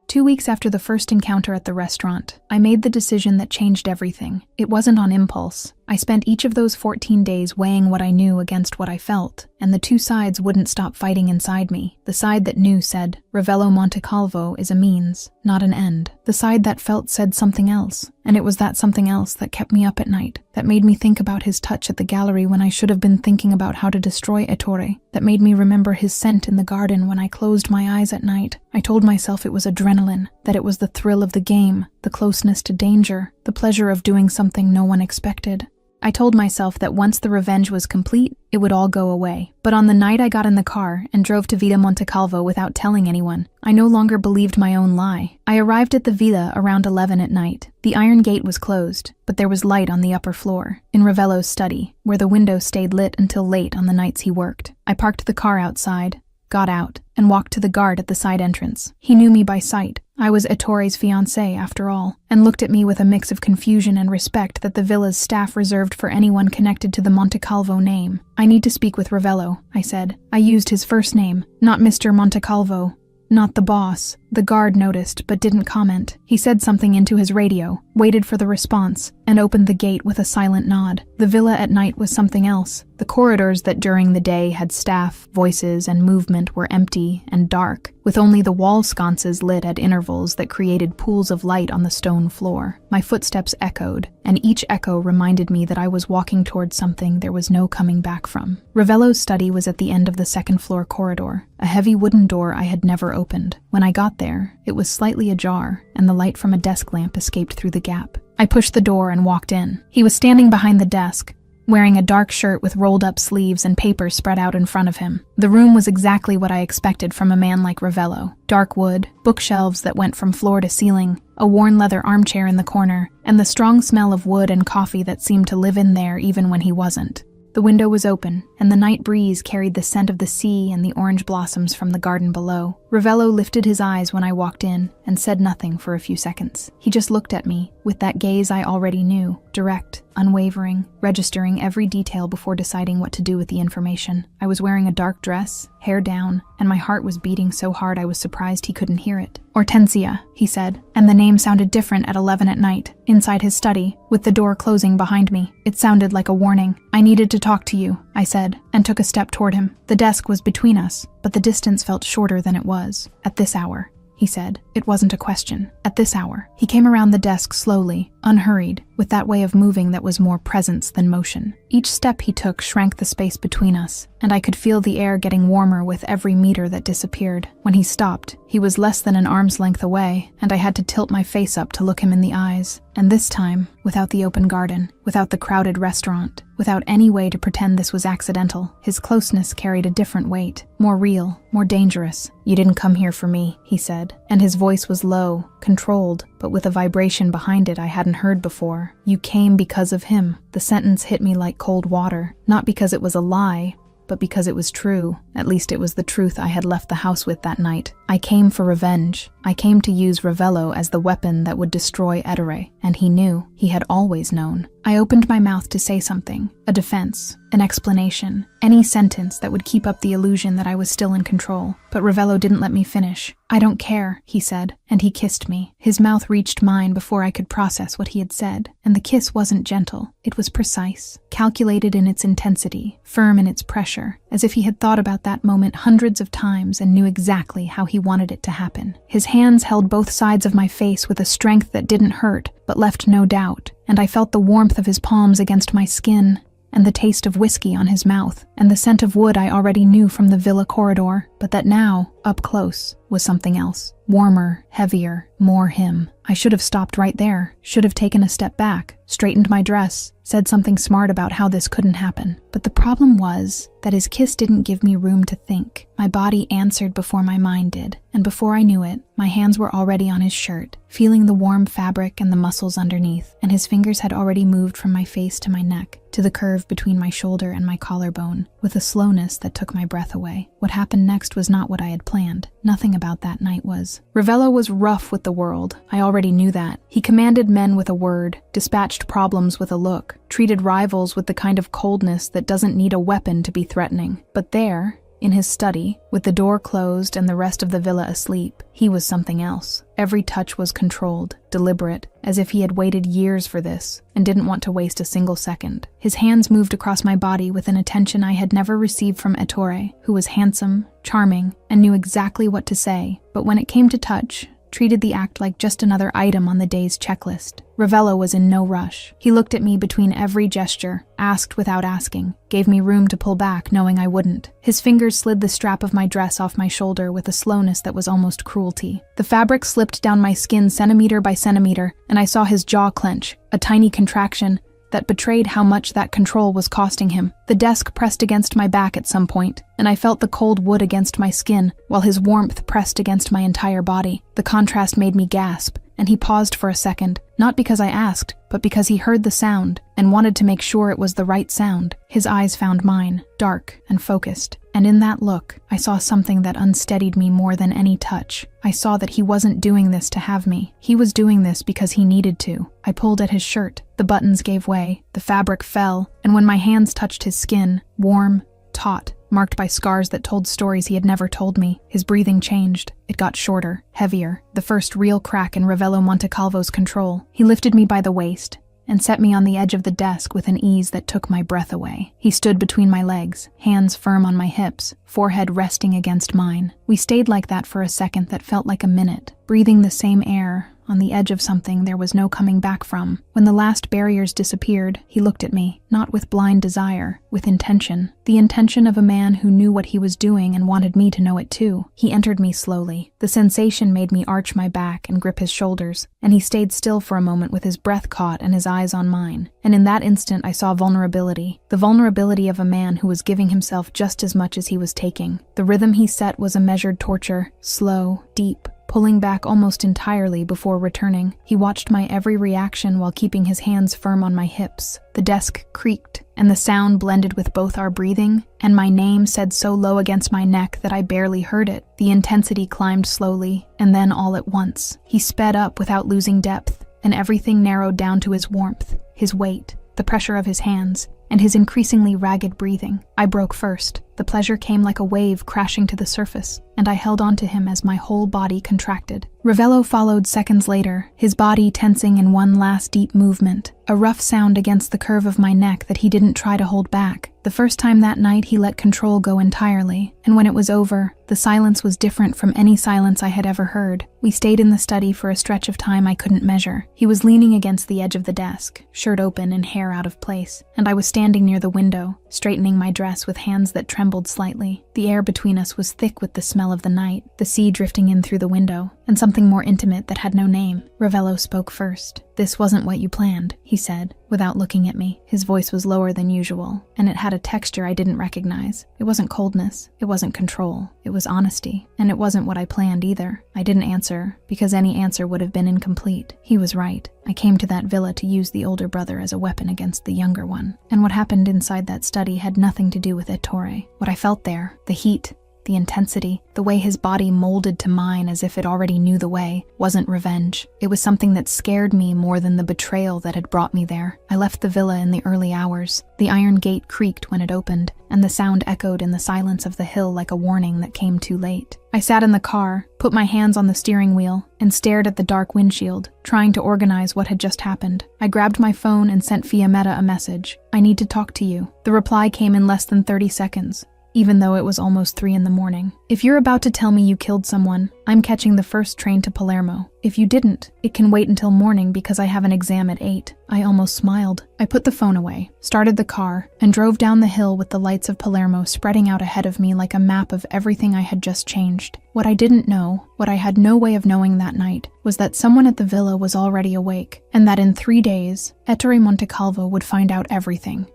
2 weeks after the first encounter at the restaurant, I made the decision that changed everything. It wasn't on impulse. I spent each of those 14 days weighing what I knew against what I felt, and the two sides wouldn't stop fighting inside me. The side that knew said, Ravello Montecalvo is a means, not an end. The side that felt said something else, and it was that something else that kept me up at night, that made me think about his touch at the gallery when I should have been thinking about how to destroy Ettore, that made me remember his scent in the garden when I closed my eyes at night. I told myself it was adrenaline, that it was the thrill of the game, the closeness to danger, the pleasure of doing something no one expected. I told myself that once the revenge was complete, it would all go away. But on the night I got in the car and drove to Villa Montecalvo without telling anyone, I no longer believed my own lie. I arrived at the villa around 11 at night. The iron gate was closed, but there was light on the upper floor, in Ravello's study, where the window stayed lit until late on the nights he worked. I parked the car outside, got out, and walked to the guard at the side entrance. He knew me by sight. I was Ettore's fiancé, after all, and looked at me with a mix of confusion and respect that the villa's staff reserved for anyone connected to the Montecalvo name. "I need to speak with Ravello," I said. I used his first name, not Mr. Montecalvo, not the boss. The guard noticed, but didn't comment. He said something into his radio, waited for the response, and opened the gate with a silent nod. The villa at night was something else. The corridors that during the day had staff, voices, and movement were empty and dark, with only the wall sconces lit at intervals that created pools of light on the stone floor. My footsteps echoed, and each echo reminded me that I was walking towards something there was no coming back from. Ravello's study was at the end of the second-floor corridor, a heavy wooden door I had never opened. When I got there, it was slightly ajar, and the light from a desk lamp escaped through the gap. I pushed the door and walked in. He was standing behind the desk, wearing a dark shirt with rolled-up sleeves and papers spread out in front of him. The room was exactly what I expected from a man like Ravello. Dark wood, bookshelves that went from floor to ceiling, a worn leather armchair in the corner, and the strong smell of wood and coffee that seemed to live in there even when he wasn't. The window was open, and the night breeze carried the scent of the sea and the orange blossoms from the garden below. Ravello lifted his eyes when I walked in and said nothing for a few seconds. He just looked at me, with that gaze I already knew, direct, unwavering, registering every detail before deciding what to do with the information. I was wearing a dark dress, hair down, and my heart was beating so hard I was surprised he couldn't hear it. "Hortensia," he said, and the name sounded different at 11 at night, inside his study, with the door closing behind me. It sounded like a warning. "I needed to talk to you," I said, and took a step toward him. The desk was between us, but the distance felt shorter than it was. "At this hour," he said. It wasn't a question. At this hour. He came around the desk slowly, unhurried, with that way of moving that was more presence than motion. Each step he took shrank the space between us, and I could feel the air getting warmer with every meter that disappeared. When he stopped, he was less than an arm's length away, and I had to tilt my face up to look him in the eyes. And this time, without the open garden, without the crowded restaurant, without any way to pretend this was accidental, his closeness carried a different weight, more real, more dangerous. "You didn't come here for me," he said, and his voice was low, controlled, but with a vibration behind it I hadn't heard before. "You came because of him." The sentence hit me like cold water, not because it was a lie, but because it was true. At least it was the truth I had left the house with that night. I came for revenge. I came to use Ravello as the weapon that would destroy Ettore, and he knew. He had always known. I opened my mouth to say something, a defense, an explanation, any sentence that would keep up the illusion that I was still in control. But Ravello didn't let me finish. "I don't care," he said, and he kissed me. His mouth reached mine before I could process what he had said, and the kiss wasn't gentle. It was precise, calculated in its intensity, firm in its pressure, as if he had thought about that moment hundreds of times and knew exactly how he wanted it to happen. His hands held both sides of my face with a strength that didn't hurt, but left no doubt, and I felt the warmth of his palms against my skin, and the taste of whiskey on his mouth, and the scent of wood I already knew from the villa corridor, but that now, up close, was something else. Warmer, heavier, more him. I should have stopped right there, should have taken a step back, straightened my dress, said something smart about how this couldn't happen. But the problem was that his kiss didn't give me room to think. My body answered before my mind did, and before I knew it, my hands were already on his shirt, feeling the warm fabric and the muscles underneath, and his fingers had already moved from my face to my neck, to the curve between my shoulder and my collarbone, with a slowness that took my breath away. What happened next was not what I had planned. Nothing about that night was. Ravello was rough with the world. I already knew that. He commanded men with a word, dispatched problems with a look, treated rivals with the kind of coldness that doesn't need a weapon to be threatening. But there, in his study, with the door closed and the rest of the villa asleep, he was something else. Every touch was controlled, deliberate, as if he had waited years for this and didn't want to waste a single second. His hands moved across my body with an attention I had never received from Ettore, who was handsome, charming, and knew exactly what to say. But when it came to touch, treated the act like just another item on the day's checklist. Ravello was in no rush. He looked at me between every gesture, asked without asking, gave me room to pull back knowing I wouldn't. His fingers slid the strap of my dress off my shoulder with a slowness that was almost cruelty. The fabric slipped down my skin centimeter by centimeter, and I saw his jaw clench, a tiny contraction, that betrayed how much that control was costing him. The desk pressed against my back at some point, and I felt the cold wood against my skin, while his warmth pressed against my entire body. The contrast made me gasp, and he paused for a second, not because I asked, but because he heard the sound and wanted to make sure it was the right sound. His eyes found mine, dark and focused, and in that look, I saw something that unsteadied me more than any touch. I saw that he wasn't doing this to have me. He was doing this because he needed to. I pulled at his shirt. The buttons gave way, the fabric fell, and when my hands touched his skin, warm, taut, marked by scars that told stories he had never told me, his breathing changed. It got shorter, heavier, the first real crack in Ravello Montecalvo's control. He lifted me by the waist and set me on the edge of the desk with an ease that took my breath away. He stood between my legs, hands firm on my hips, forehead resting against mine. We stayed like that for a second that felt like a minute, breathing the same air, on the edge of something there was no coming back from. When the last barriers disappeared, he looked at me, not with blind desire, with intention. The intention of a man who knew what he was doing and wanted me to know it too. He entered me slowly. The sensation made me arch my back and grip his shoulders, and he stayed still for a moment with his breath caught and his eyes on mine. And in that instant I saw vulnerability. The vulnerability of a man who was giving himself just as much as he was taking. The rhythm he set was a measured torture, slow, deep, pulling back almost entirely before returning. He watched my every reaction while keeping his hands firm on my hips. The desk creaked, and the sound blended with both our breathing, and my name said so low against my neck that I barely heard it. The intensity climbed slowly, and then all at once. He sped up without losing depth, and everything narrowed down to his warmth, his weight, the pressure of his hands, and his increasingly ragged breathing. I broke first. The pleasure came like a wave crashing to the surface, and I held on to him as my whole body contracted. Ravello followed seconds later, his body tensing in one last deep movement, a rough sound against the curve of my neck that he didn't try to hold back. The first time that night he let control go entirely, and when it was over, the silence was different from any silence I had ever heard. We stayed in the study for a stretch of time I couldn't measure. He was leaning against the edge of the desk, shirt open and hair out of place, and I was standing near the window, straightening my dress with hands that trembled slightly. The air between us was thick with the smell of the night, the sea drifting in through the window, and something more intimate that had no name. Ravello spoke first. "This wasn't what you planned," he said, without looking at me. His voice was lower than usual, and it had a texture I didn't recognize. It wasn't coldness, it wasn't control, it was honesty, and it wasn't what I planned either. I didn't answer, because any answer would have been incomplete. He was right. I came to that villa to use the older brother as a weapon against the younger one, and what happened inside that study had nothing to do with Ettore. What I felt there, the heat, the intensity, the way his body molded to mine as if it already knew the way, wasn't revenge. It was something that scared me more than the betrayal that had brought me there. I left the villa in the early hours. The iron gate creaked when it opened, and the sound echoed in the silence of the hill like a warning that came too late. I sat in the car, put my hands on the steering wheel, and stared at the dark windshield, trying to organize what had just happened. I grabbed my phone and sent Fiammetta a message. "I need to talk to you." The reply came in less than 30 seconds. Even though it was almost 3 in the morning. "If you're about to tell me you killed someone, I'm catching the first train to Palermo. If you didn't, it can wait until morning because I have an exam at 8. I almost smiled. I put the phone away, started the car, and drove down the hill with the lights of Palermo spreading out ahead of me like a map of everything I had just changed. What I didn't know, what I had no way of knowing that night, was that someone at the villa was already awake, and that in 3 days, Ettore Montecalvo would find out everything.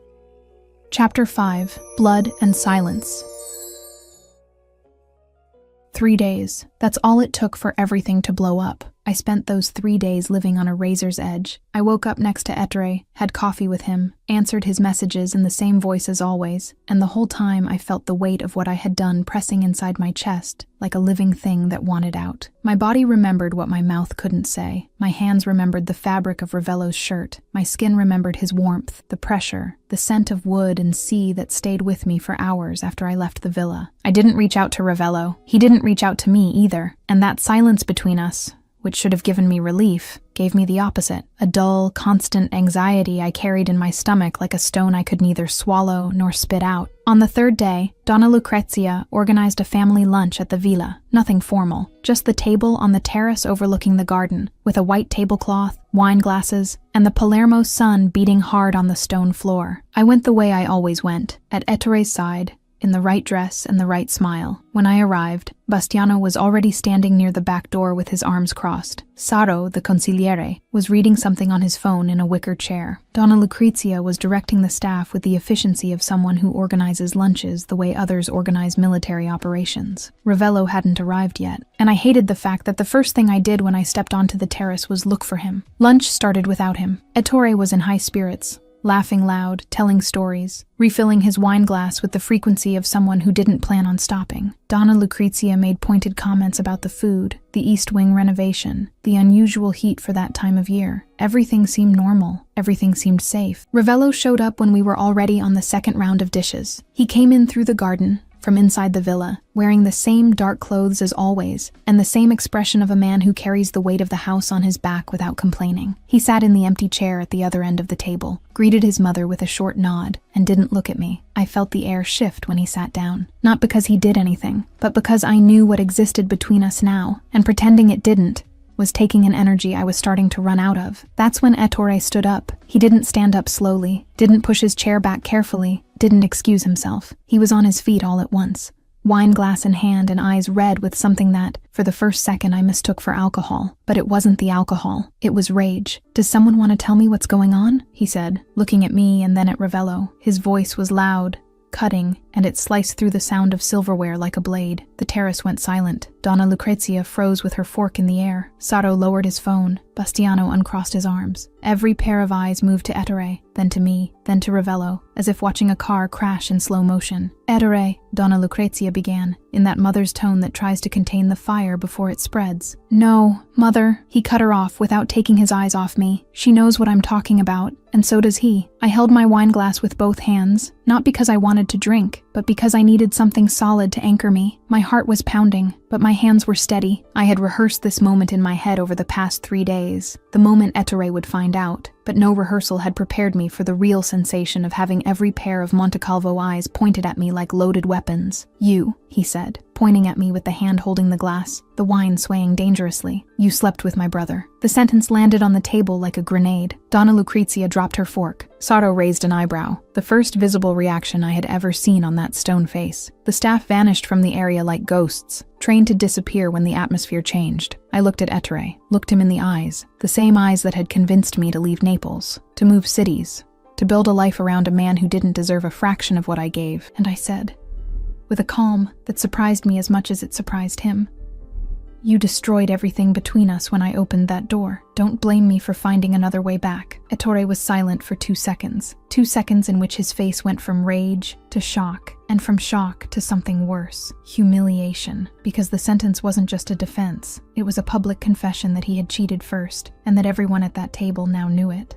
Chapter 5. Blood and Silence. 3 days. That's all it took for everything to blow up. I spent those 3 days living on a razor's edge. I woke up next to Ettore, had coffee with him, answered his messages in the same voice as always, and the whole time I felt the weight of what I had done pressing inside my chest, like a living thing that wanted out. My body remembered what my mouth couldn't say. My hands remembered the fabric of Ravello's shirt. My skin remembered his warmth, the pressure, the scent of wood and sea that stayed with me for hours after I left the villa. I didn't reach out to Ravello. He didn't reach out to me either, and that silence between us, which should have given me relief, gave me the opposite. A dull, constant anxiety I carried in my stomach like a stone I could neither swallow nor spit out. On the 3rd day, Donna Lucrezia organized a family lunch at the villa. Nothing formal, just the table on the terrace overlooking the garden, with a white tablecloth, wine glasses, and the Palermo sun beating hard on the stone floor. I went the way I always went, at Ettore's side, in the right dress and the right smile. When I arrived, Bastiano was already standing near the back door with his arms crossed. Saro, the consigliere, was reading something on his phone in a wicker chair. Donna Lucrezia was directing the staff with the efficiency of someone who organizes lunches the way others organize military operations. Ravello hadn't arrived yet, and I hated the fact that the first thing I did when I stepped onto the terrace was look for him. Lunch started without him. Ettore was in high spirits, laughing loud, telling stories, refilling his wine glass with the frequency of someone who didn't plan on stopping. Donna Lucrezia made pointed comments about the food, the East Wing renovation, the unusual heat for that time of year. Everything seemed normal. Everything seemed safe. Ravello showed up when we were already on the second round of dishes. He came in through the garden, from inside the villa, wearing the same dark clothes as always, and the same expression of a man who carries the weight of the house on his back without complaining. He sat in the empty chair at the other end of the table, greeted his mother with a short nod, and didn't look at me. I felt the air shift when he sat down. Not because he did anything, but because I knew what existed between us now, and pretending it didn't was taking an energy I was starting to run out of. That's when Ettore stood up. He didn't stand up slowly, didn't push his chair back carefully, didn't excuse himself. He was on his feet all at once, wine glass in hand and eyes red with something that, for the first second, I mistook for alcohol. But it wasn't the alcohol. It was rage. "Does someone want to tell me what's going on?" he said, looking at me and then at Ravello. His voice was loud, cutting, and it sliced through the sound of silverware like a blade. The terrace went silent. Donna Lucrezia froze with her fork in the air. Saro lowered his phone. Bastiano uncrossed his arms. Every pair of eyes moved to Ettore, then to me, then to Ravello, as if watching a car crash in slow motion. "Ettore," Donna Lucrezia began, in that mother's tone that tries to contain the fire before it spreads. "No, Mother," he cut her off without taking his eyes off me. "She knows what I'm talking about, and so does he." I held my wine glass with both hands, not because I wanted to drink, but because I needed something solid to anchor me. My heart was pounding, but my hands were steady. I had rehearsed this moment in my head over the past 3 days, the moment Ettore would find out, but no rehearsal had prepared me for the real sensation of having every pair of Montecalvo eyes pointed at me like loaded weapons. "You," he said, pointing at me with the hand holding the glass, the wine swaying dangerously. "You slept with my brother." The sentence landed on the table like a grenade. Donna Lucrezia dropped her fork. Saro raised an eyebrow, the first visible reaction I had ever seen on that stone face. The staff vanished from the area like ghosts, trained to disappear when the atmosphere changed. I looked at Ettore, looked him in the eyes, the same eyes that had convinced me to leave Naples, to move cities, to build a life around a man who didn't deserve a fraction of what I gave, and I said, with a calm that surprised me as much as it surprised him, "You destroyed everything between us when I opened that door. Don't blame me for finding another way back." Ettore was silent for 2 seconds. 2 seconds in which his face went from rage to shock, and from shock to something worse, humiliation, because the sentence wasn't just a defense. It was a public confession that he had cheated first, and that everyone at that table now knew it.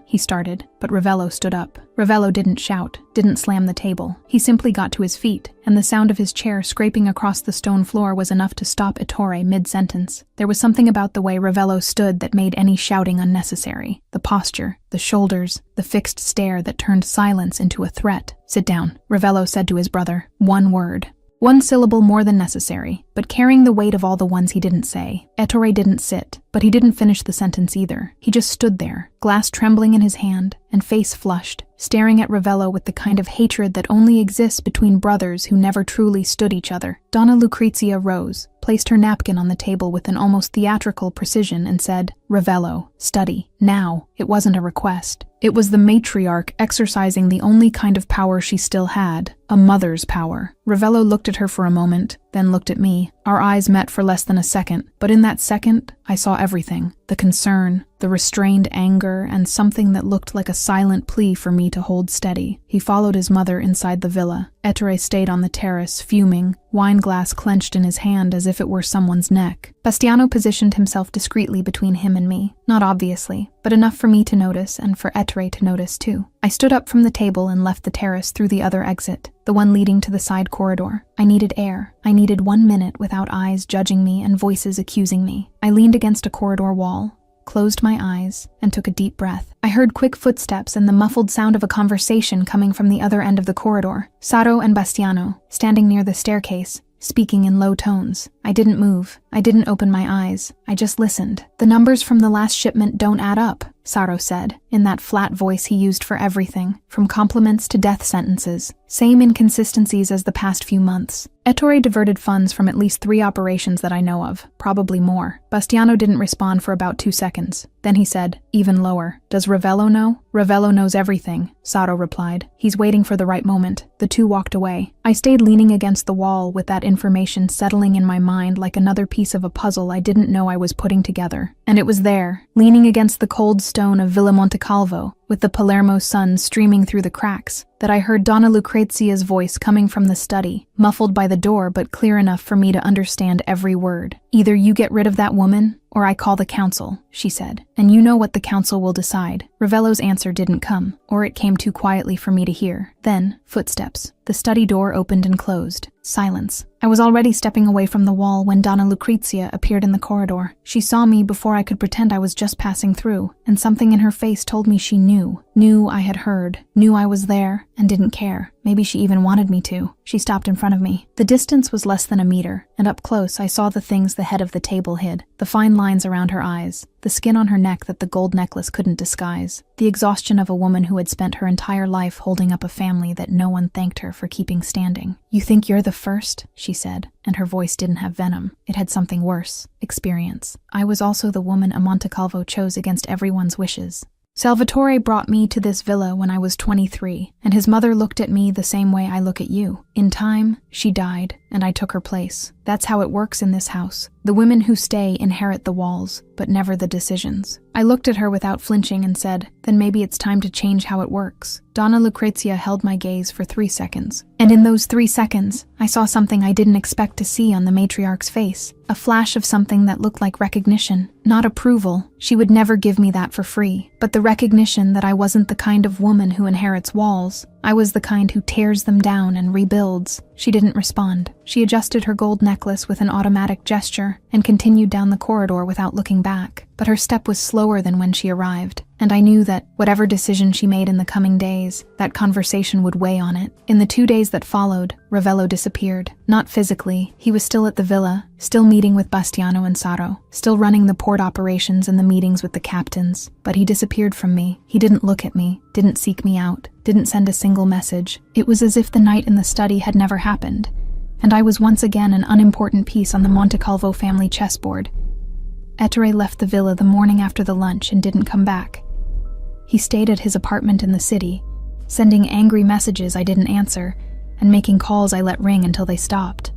He started, but Ravello stood up. Ravello didn't shout, didn't slam the table. He simply got to his feet, and the sound of his chair scraping across the stone floor was enough to stop Ettore mid-sentence. There was something about the way Ravello stood that made any shouting unnecessary. The posture, the shoulders, the fixed stare that turned silence into a threat. "Sit down," Ravello said to his brother. One word. One syllable more than necessary, but carrying the weight of all the ones he didn't say. Ettore didn't sit, but he didn't finish the sentence either. He just stood there, glass trembling in his hand, and face flushed, staring at Ravello with the kind of hatred that only exists between brothers who never truly stood each other. Donna Lucrezia rose, placed her napkin on the table with an almost theatrical precision, and said, "Ravello, study, now." It wasn't a request. It was the matriarch exercising the only kind of power she still had, a mother's power. Ravello looked at her for a moment, then looked at me. Our eyes met for less than a second, but in that second, I saw everything. The concern, the restrained anger, and something that looked like a silent plea for me to hold steady. He followed his mother inside the villa. Ettore stayed on the terrace, fuming, wine glass clenched in his hand as if it were someone's neck. Bastiano positioned himself discreetly between him and me, not obviously, but enough for me to notice and for Ettore to notice too. I stood up from the table and left the terrace through the other exit, the one leading to the side corridor. I needed air. I needed 1 minute without eyes judging me and voices accusing me. I leaned against a corridor wall, closed my eyes, and took a deep breath. I heard quick footsteps and the muffled sound of a conversation coming from the other end of the corridor. Saro and Bastiano, standing near the staircase, speaking in low tones. I didn't move. I didn't open my eyes. I just listened. "The numbers from the last shipment don't add up," Saro said, in that flat voice he used for everything, from compliments to death sentences. Same inconsistencies as the past few months. Ettore diverted funds from at least 3 operations that I know of, probably more. Bastiano didn't respond for about 2 seconds. Then he said, even lower, does Ravello know? Ravello knows everything, Saro replied. He's waiting for the right moment. The two walked away. I stayed leaning against the wall with that information settling in my mind like another piece of a puzzle I didn't know I was putting together. And it was there, leaning against the cold stone of Villa Montecalvo, with the Palermo sun streaming through the cracks, that I heard Donna Lucrezia's voice coming from the study, muffled by the door but clear enough for me to understand every word. Either you get rid of that woman, or I call the council, she said. And you know what the council will decide. Ravello's answer didn't come, or it came too quietly for me to hear. Then, footsteps. The study door opened and closed. Silence. I was already stepping away from the wall when Donna Lucrezia appeared in the corridor. She saw me before I could pretend I was just passing through, and something in her face told me she knew I had heard, knew I was there, and didn't care. Maybe she even wanted me to. She stopped in front of me. The distance was less than a meter, and up close I saw the things the head of the table hid, the fine lines around her eyes, the skin on her neck that the gold necklace couldn't disguise, the exhaustion of a woman who had spent her entire life holding up a family that no one thanked her for keeping standing. You think you're the first? She said, and her voice didn't have venom. It had something worse. Experience. I was also the woman a Montecalvo chose against everyone's wishes. Salvatore brought me to this villa when I was 23, and his mother looked at me the same way I look at you. In time, she died, and I took her place. That's how it works in this house. The women who stay inherit the walls, but never the decisions. I looked at her without flinching and said, then maybe it's time to change how it works. Donna Lucrezia held my gaze for 3 seconds. And in those 3 seconds, I saw something I didn't expect to see on the matriarch's face. A flash of something that looked like recognition, not approval. She would never give me that for free. But the recognition that I wasn't the kind of woman who inherits walls. I was the kind who tears them down and rebuilds. She didn't respond. She adjusted her gold necklace with an automatic gesture and continued down the corridor without looking back. But her step was slower than when she arrived, and I knew that whatever decision she made in the coming days, that conversation would weigh on it. In the 2 days that followed, Ravello disappeared. Not physically. He was still at the villa, still meeting with Bastiano and Saro, still running the port operations and the meetings with the captains. But he disappeared from me. He didn't look at me, didn't seek me out, didn't send a single message. It was as if the night in the study had never happened, and I was once again an unimportant piece on the Montecalvo family chessboard. Ettore left the villa the morning after the lunch and didn't come back. He stayed at his apartment in the city, sending angry messages I didn't answer, and making calls I let ring until they stopped.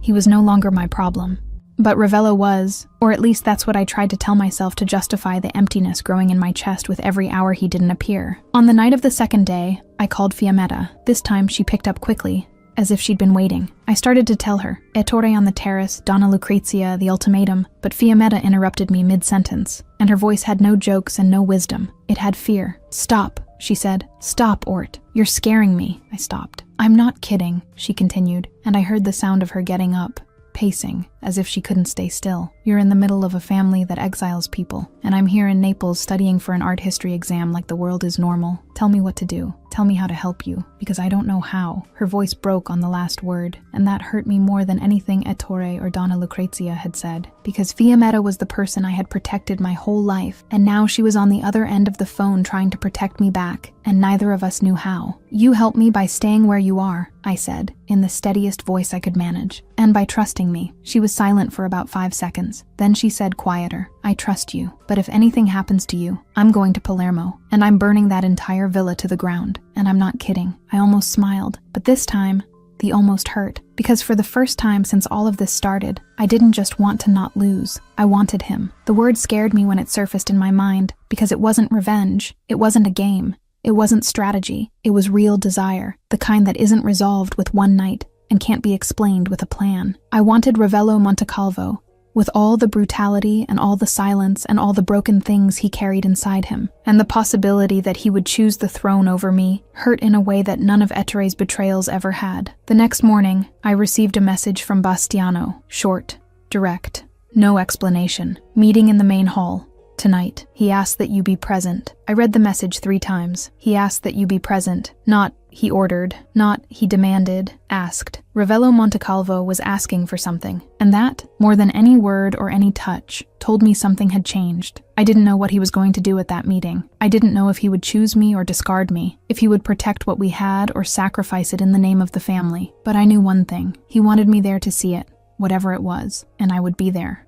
He was no longer my problem. But Ravello was, or at least that's what I tried to tell myself to justify the emptiness growing in my chest with every hour he didn't appear. On the night of the second day, I called Fiammetta. This time she picked up quickly, as if she'd been waiting. I started to tell her, Ettore on the terrace, Donna Lucrezia, the ultimatum, but Fiammetta interrupted me mid-sentence, and her voice had no jokes and no wisdom. It had fear. Stop, she said. Stop, Ort. You're scaring me. I stopped. I'm not kidding, she continued, and I heard the sound of her getting up, pacing, as if she couldn't stay still. You're in the middle of a family that exiles people, and I'm here in Naples studying for an art history exam like the world is normal. Tell me what to do. Tell me how to help you, because I don't know how. Her voice broke on the last word, and that hurt me more than anything Ettore or Donna Lucrezia had said, because Fiammetta was the person I had protected my whole life, and now she was on the other end of the phone trying to protect me back, and neither of us knew how. You help me by staying where you are, I said, in the steadiest voice I could manage, and by trusting me. She was silent for about 5 seconds. Then she said quieter, I trust you, but if anything happens to you, I'm going to Palermo, and I'm burning that entire villa to the ground. And I'm not kidding. I almost smiled, but this time, the almost hurt, because for the first time since all of this started, I didn't just want to not lose. I wanted him. The word scared me when it surfaced in my mind, because it wasn't revenge. It wasn't a game. It wasn't strategy. It was real desire, the kind that isn't resolved with one night and can't be explained with a plan. I wanted Ravello Montecalvo, with all the brutality and all the silence and all the broken things he carried inside him, and the possibility that he would choose the throne over me hurt in a way that none of Ettore's betrayals ever had. The next morning, I received a message from Bastiano, short, direct, no explanation. Meeting in the main hall. tonight. He asked that you be present. I read the message 3 times. He asked that you be present. Not, he ordered. Not, he demanded. Asked. Ravello Montecalvo was asking for something. And that, more than any word or any touch, told me something had changed. I didn't know what he was going to do at that meeting. I didn't know if he would choose me or discard me, if he would protect what we had or sacrifice it in the name of the family. But I knew one thing. He wanted me there to see it, whatever it was, and I would be there.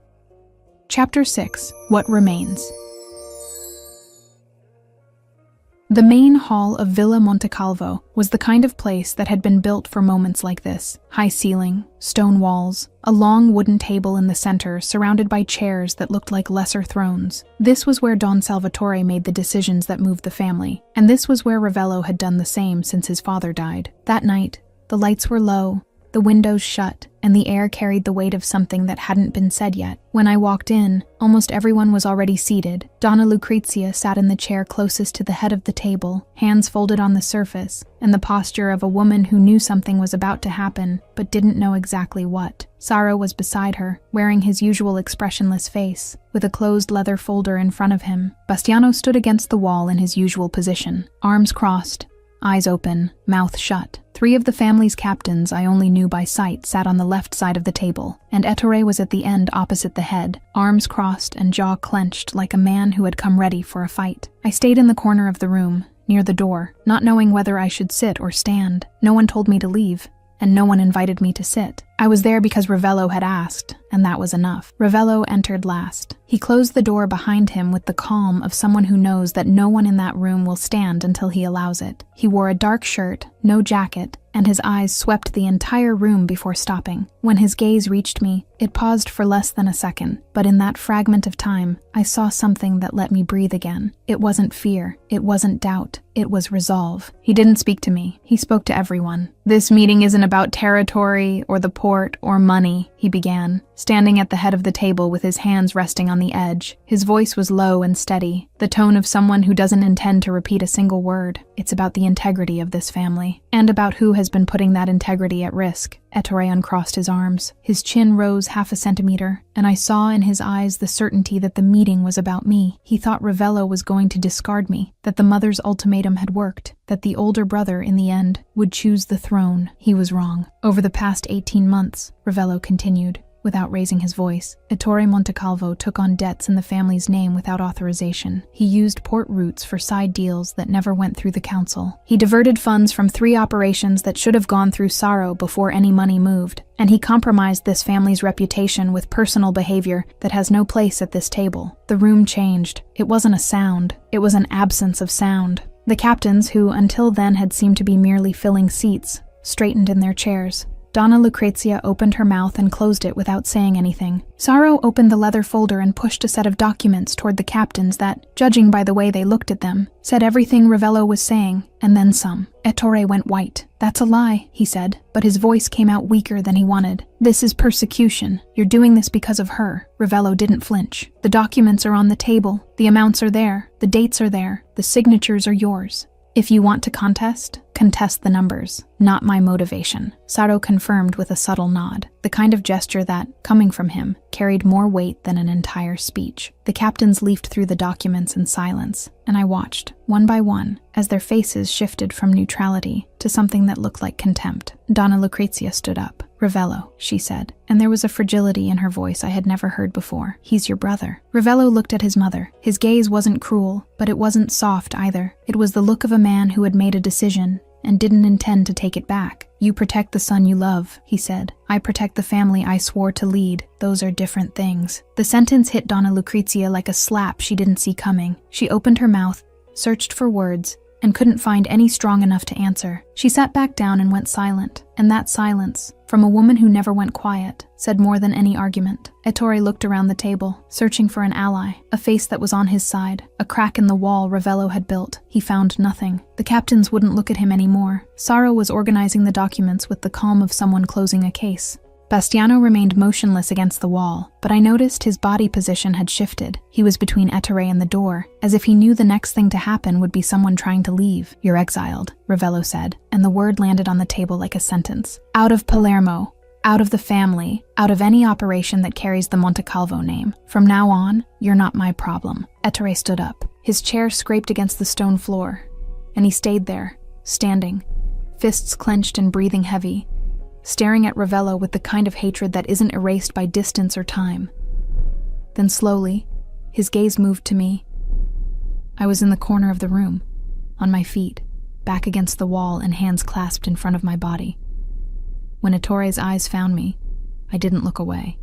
Chapter 6. What Remains. The main hall of Villa Montecalvo was the kind of place that had been built for moments like this. High ceiling, stone walls, a long wooden table in the center surrounded by chairs that looked like lesser thrones. This was where Don Salvatore made the decisions that moved the family, and this was where Ravello had done the same since his father died. That night, the lights were low, the windows shut, and the air carried the weight of something that hadn't been said yet. When I walked in, almost everyone was already seated. Donna Lucrezia sat in the chair closest to the head of the table, hands folded on the surface, and the posture of a woman who knew something was about to happen, but didn't know exactly what. Saro was beside her, wearing his usual expressionless face, with a closed leather folder in front of him. Bastiano stood against the wall in his usual position, arms crossed, eyes open, mouth shut. 3 of the family's captains I only knew by sight sat on the left side of the table, and Ettore was at the end opposite the head, arms crossed and jaw clenched like a man who had come ready for a fight. I stayed in the corner of the room, near the door, not knowing whether I should sit or stand. No one told me to leave, and no one invited me to sit. I was there because Ravello had asked, and that was enough. Ravello entered last. He closed the door behind him with the calm of someone who knows that no one in that room will stand until he allows it. He wore a dark shirt, no jacket, and his eyes swept the entire room before stopping. When his gaze reached me, it paused for less than a second, but in that fragment of time, I saw something that let me breathe again. It wasn't fear, it wasn't doubt, it was resolve. He didn't speak to me, he spoke to everyone. "This meeting isn't about territory or the port or money," he began, standing at the head of the table with his hands resting on the edge. His voice was low and steady, the tone of someone who doesn't intend to repeat a single word. "It's about the integrity of this family, and about who has been putting that integrity at risk." Ettore uncrossed his arms. His chin rose half a centimeter, and I saw in his eyes the certainty that the meeting was about me. He thought Ravello was going to discard me, that the mother's ultimatum had worked, that the older brother, in the end, would choose the throne. He was wrong. Over the past 18 months, Ravello continued, without raising his voice, Ettore Montecalvo took on debts in the family's name without authorization. He used port routes for side deals that never went through the council. He diverted funds from 3 operations that should have gone through Saro before any money moved. And he compromised this family's reputation with personal behavior that has no place at this table. The room changed. It wasn't a sound. It was an absence of sound. The captains, who until then had seemed to be merely filling seats, straightened in their chairs. Donna Lucrezia opened her mouth and closed it without saying anything. Saro opened the leather folder and pushed a set of documents toward the captains that, judging by the way they looked at them, said everything Ravello was saying, and then some. Ettore went white. "That's a lie," he said, but his voice came out weaker than he wanted. "This is persecution. You're doing this because of her." Ravello didn't flinch. "The documents are on the table. The amounts are there. The dates are there. The signatures are yours. If you want to contest the numbers, not my motivation." Saro confirmed with a subtle nod, the kind of gesture that, coming from him, carried more weight than an entire speech. The captains leafed through the documents in silence, and I watched, one by one, as their faces shifted from neutrality to something that looked like contempt. Donna Lucrezia stood up. "Ravello," she said, and there was a fragility in her voice I had never heard before. "He's your brother." Ravello looked at his mother. His gaze wasn't cruel, but it wasn't soft either. It was the look of a man who had made a decision and didn't intend to take it back. "You protect the son you love," he said. "I protect the family I swore to lead. Those are different things." The sentence hit Donna Lucrezia like a slap she didn't see coming. She opened her mouth, searched for words, and couldn't find any strong enough to answer. She sat back down and went silent, and that silence, from a woman who never went quiet, said more than any argument. Ettore looked around the table, searching for an ally, a face that was on his side, a crack in the wall Ravello had built. He found nothing. The captains wouldn't look at him anymore. Saro was organizing the documents with the calm of someone closing a case. Bastiano remained motionless against the wall, but I noticed his body position had shifted. He was between Ettore and the door, as if he knew the next thing to happen would be someone trying to leave. "You're exiled," Ravello said, and the word landed on the table like a sentence. "Out of Palermo. Out of the family, out of any operation that carries the Montecalvo name. From now on, you're not my problem. Ettore stood up. His chair scraped against the stone floor, and he stayed there, standing, fists clenched and breathing heavy, staring at Ravello with the kind of hatred that isn't erased by distance or time. Then slowly, his gaze moved to me. I was in the corner of the room, on my feet, back against the wall and hands clasped in front of my body. When Ettore's eyes found me, I didn't look away.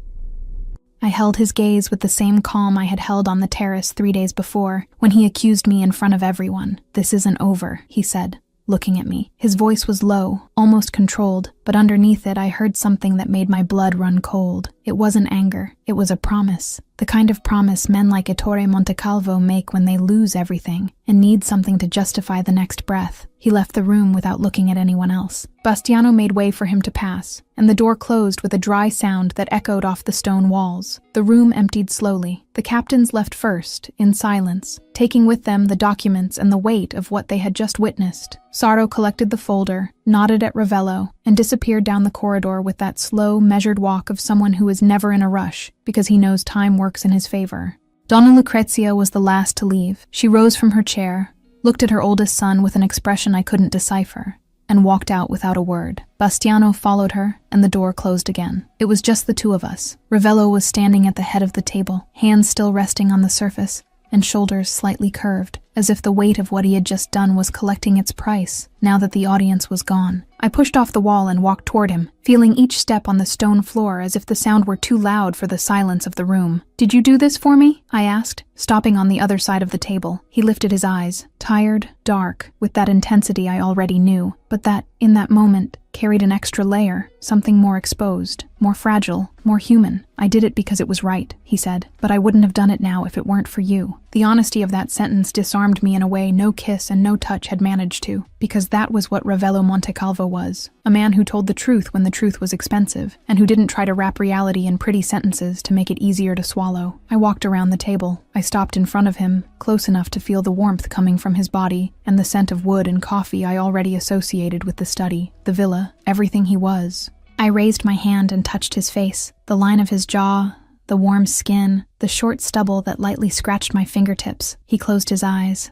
I held his gaze with the same calm I had held on the terrace 3 days before, when he accused me in front of everyone. "This isn't over," he said, looking at me. His voice was low, almost controlled, but underneath it I heard something that made my blood run cold. It wasn't anger, it was a promise. The kind of promise men like Ettore Montecalvo make when they lose everything and need something to justify the next breath. He left the room without looking at anyone else. Bastiano made way for him to pass, and the door closed with a dry sound that echoed off the stone walls. The room emptied slowly. The captains left first, in silence, taking with them the documents and the weight of what they had just witnessed. Saro collected the folder, nodded at Ravello, and disappeared down the corridor with that slow, measured walk of someone who is never in a rush, because he knows time works in his favor. Donna Lucrezia was the last to leave. She rose from her chair, looked at her oldest son with an expression I couldn't decipher, and walked out without a word. Bastiano followed her, and the door closed again. It was just the two of us. Ravello was standing at the head of the table, hands still resting on the surface, and shoulders slightly curved, as if the weight of what he had just done was collecting its price, now that the audience was gone. I pushed off the wall and walked toward him, feeling each step on the stone floor as if the sound were too loud for the silence of the room. "Did you do this for me?" I asked, stopping on the other side of the table. He lifted his eyes, tired, dark, with that intensity I already knew, but that, in that moment, carried an extra layer, something more exposed, more fragile, more human. "I did it because it was right," he said, "but I wouldn't have done it now if it weren't for you." The honesty of that sentence disarmed me in a way no kiss and no touch had managed to, because that was what Ravello Montecalvo was. A man who told the truth when the truth was expensive, and who didn't try to wrap reality in pretty sentences to make it easier to swallow. I walked around the table. I stopped in front of him, close enough to feel the warmth coming from his body, and the scent of wood and coffee I already associated with the study, the villa, everything he was. I raised my hand and touched his face, the line of his jaw, the warm skin, the short stubble that lightly scratched my fingertips. He closed his eyes,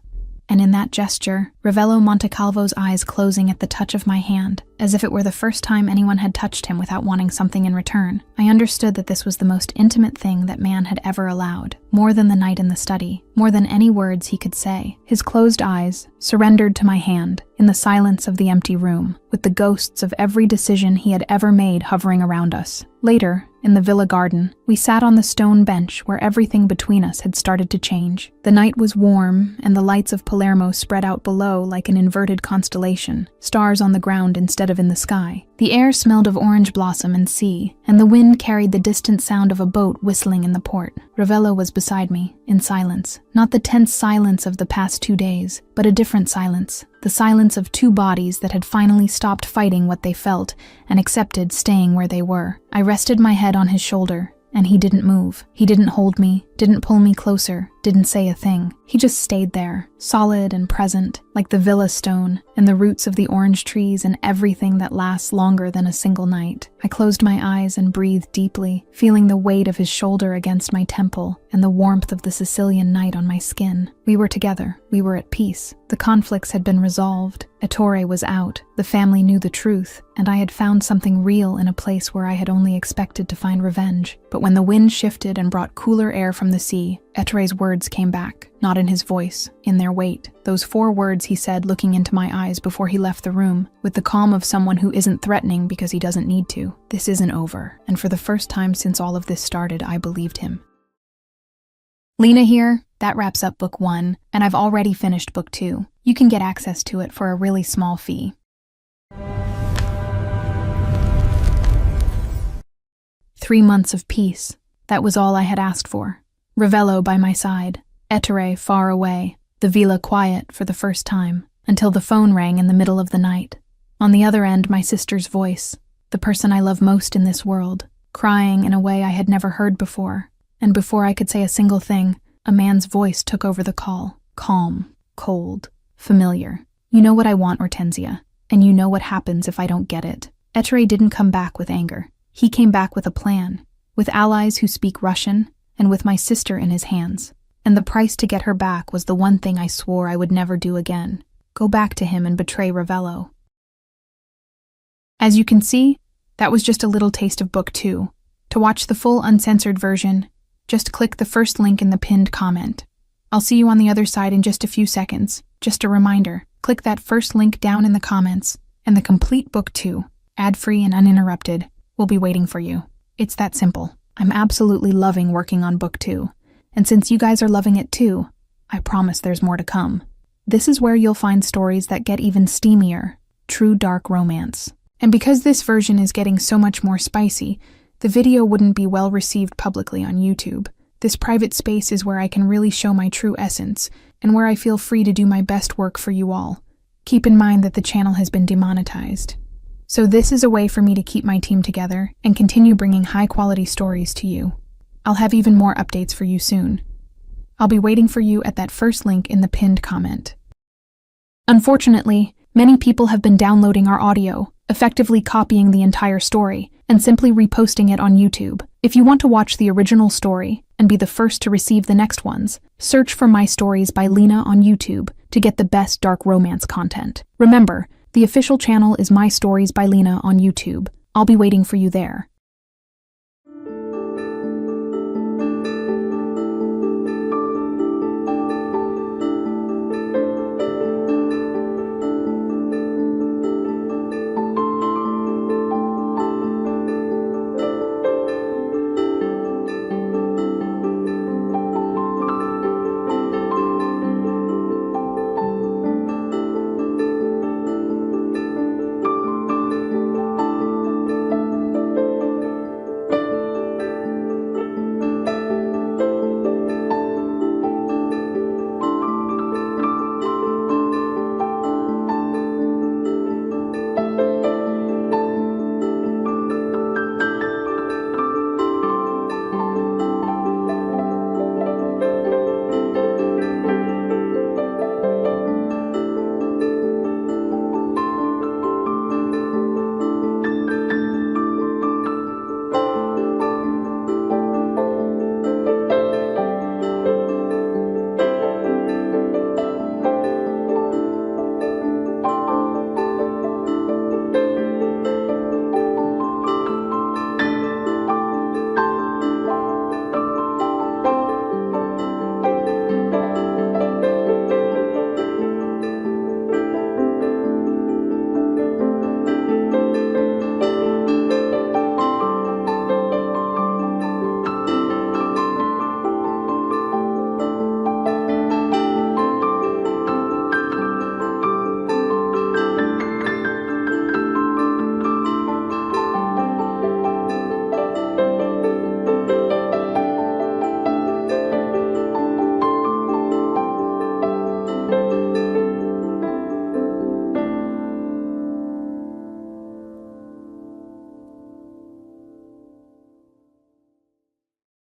and in that gesture, Ravello Montecalvo's eyes closing at the touch of my hand, as if it were the first time anyone had touched him without wanting something in return. I understood that this was the most intimate thing that man had ever allowed, more than the night in the study, more than any words he could say. His closed eyes surrendered to my hand in the silence of the empty room, with the ghosts of every decision he had ever made hovering around us. Later, in the villa garden, we sat on the stone bench where everything between us had started to change. The night was warm, and the lights of Palermo spread out below like an inverted constellation, stars on the ground instead of in the sky. The air smelled of orange blossom and sea, and the wind carried the distant sound of a boat whistling in the port. Ravello was beside me, in silence. Not the tense silence of the past 2 days, but a different silence. The silence of two bodies that had finally stopped fighting what they felt and accepted staying where they were. I rested my head on his shoulder, and he didn't move. He didn't hold me, didn't pull me closer, didn't say a thing. He just stayed there, solid and present, like the villa stone and the roots of the orange trees and everything that lasts longer than a single night. I closed my eyes and breathed deeply, feeling the weight of his shoulder against my temple and the warmth of the Sicilian night on my skin. We were together. We were at peace. The conflicts had been resolved. Ettore was out. The family knew the truth, and I had found something real in a place where I had only expected to find revenge. But when the wind shifted and brought cooler air from the sea, Ettore's words came back, not in his voice, in their weight. Those 4 words he said looking into my eyes before he left the room, with the calm of someone who isn't threatening because he doesn't need to. This isn't over. And for the first time since all of this started, I believed him. Lena here. That wraps up book 1, and I've already finished book 2. You can get access to it for a really small fee. "3 months of peace. That was all I had asked for. Ravello by my side, Ettore far away, the villa quiet for the first time, until the phone rang in the middle of the night. On the other end, my sister's voice, the person I love most in this world, crying in a way I had never heard before. And before I could say a single thing, a man's voice took over the call. Calm, cold, familiar. "You know what I want, Hortensia, and you know what happens if I don't get it." Ettore didn't come back with anger. He came back with a plan, with allies who speak Russian, and with my sister in his hands. And the price to get her back was the one thing I swore I would never do again: go back to him and betray Ravello. As you can see, that was just a little taste of Book 2. To watch the full uncensored version, just click the first link in the pinned comment. I'll see you on the other side in just a few seconds. Just a reminder, click that first link down in the comments, and the complete Book 2, ad-free and uninterrupted, will be waiting for you. It's that simple. I'm absolutely loving working on Book 2, and since you guys are loving it too, I promise there's more to come. This is where you'll find stories that get even steamier, true dark romance. And because this version is getting so much more spicy, the video wouldn't be well received publicly on YouTube. This private space is where I can really show my true essence, and where I feel free to do my best work for you all. Keep in mind that the channel has been demonetized. So this is a way for me to keep my team together and continue bringing high-quality stories to you. I'll have even more updates for you soon. I'll be waiting for you at that first link in the pinned comment. Unfortunately, many people have been downloading our audio, effectively copying the entire story, and simply reposting it on YouTube. If you want to watch the original story and be the first to receive the next ones, search for My Stories by Lena on YouTube to get the best dark romance content. Remember, the official channel is My Stories by Lena on YouTube. I'll be waiting for you there.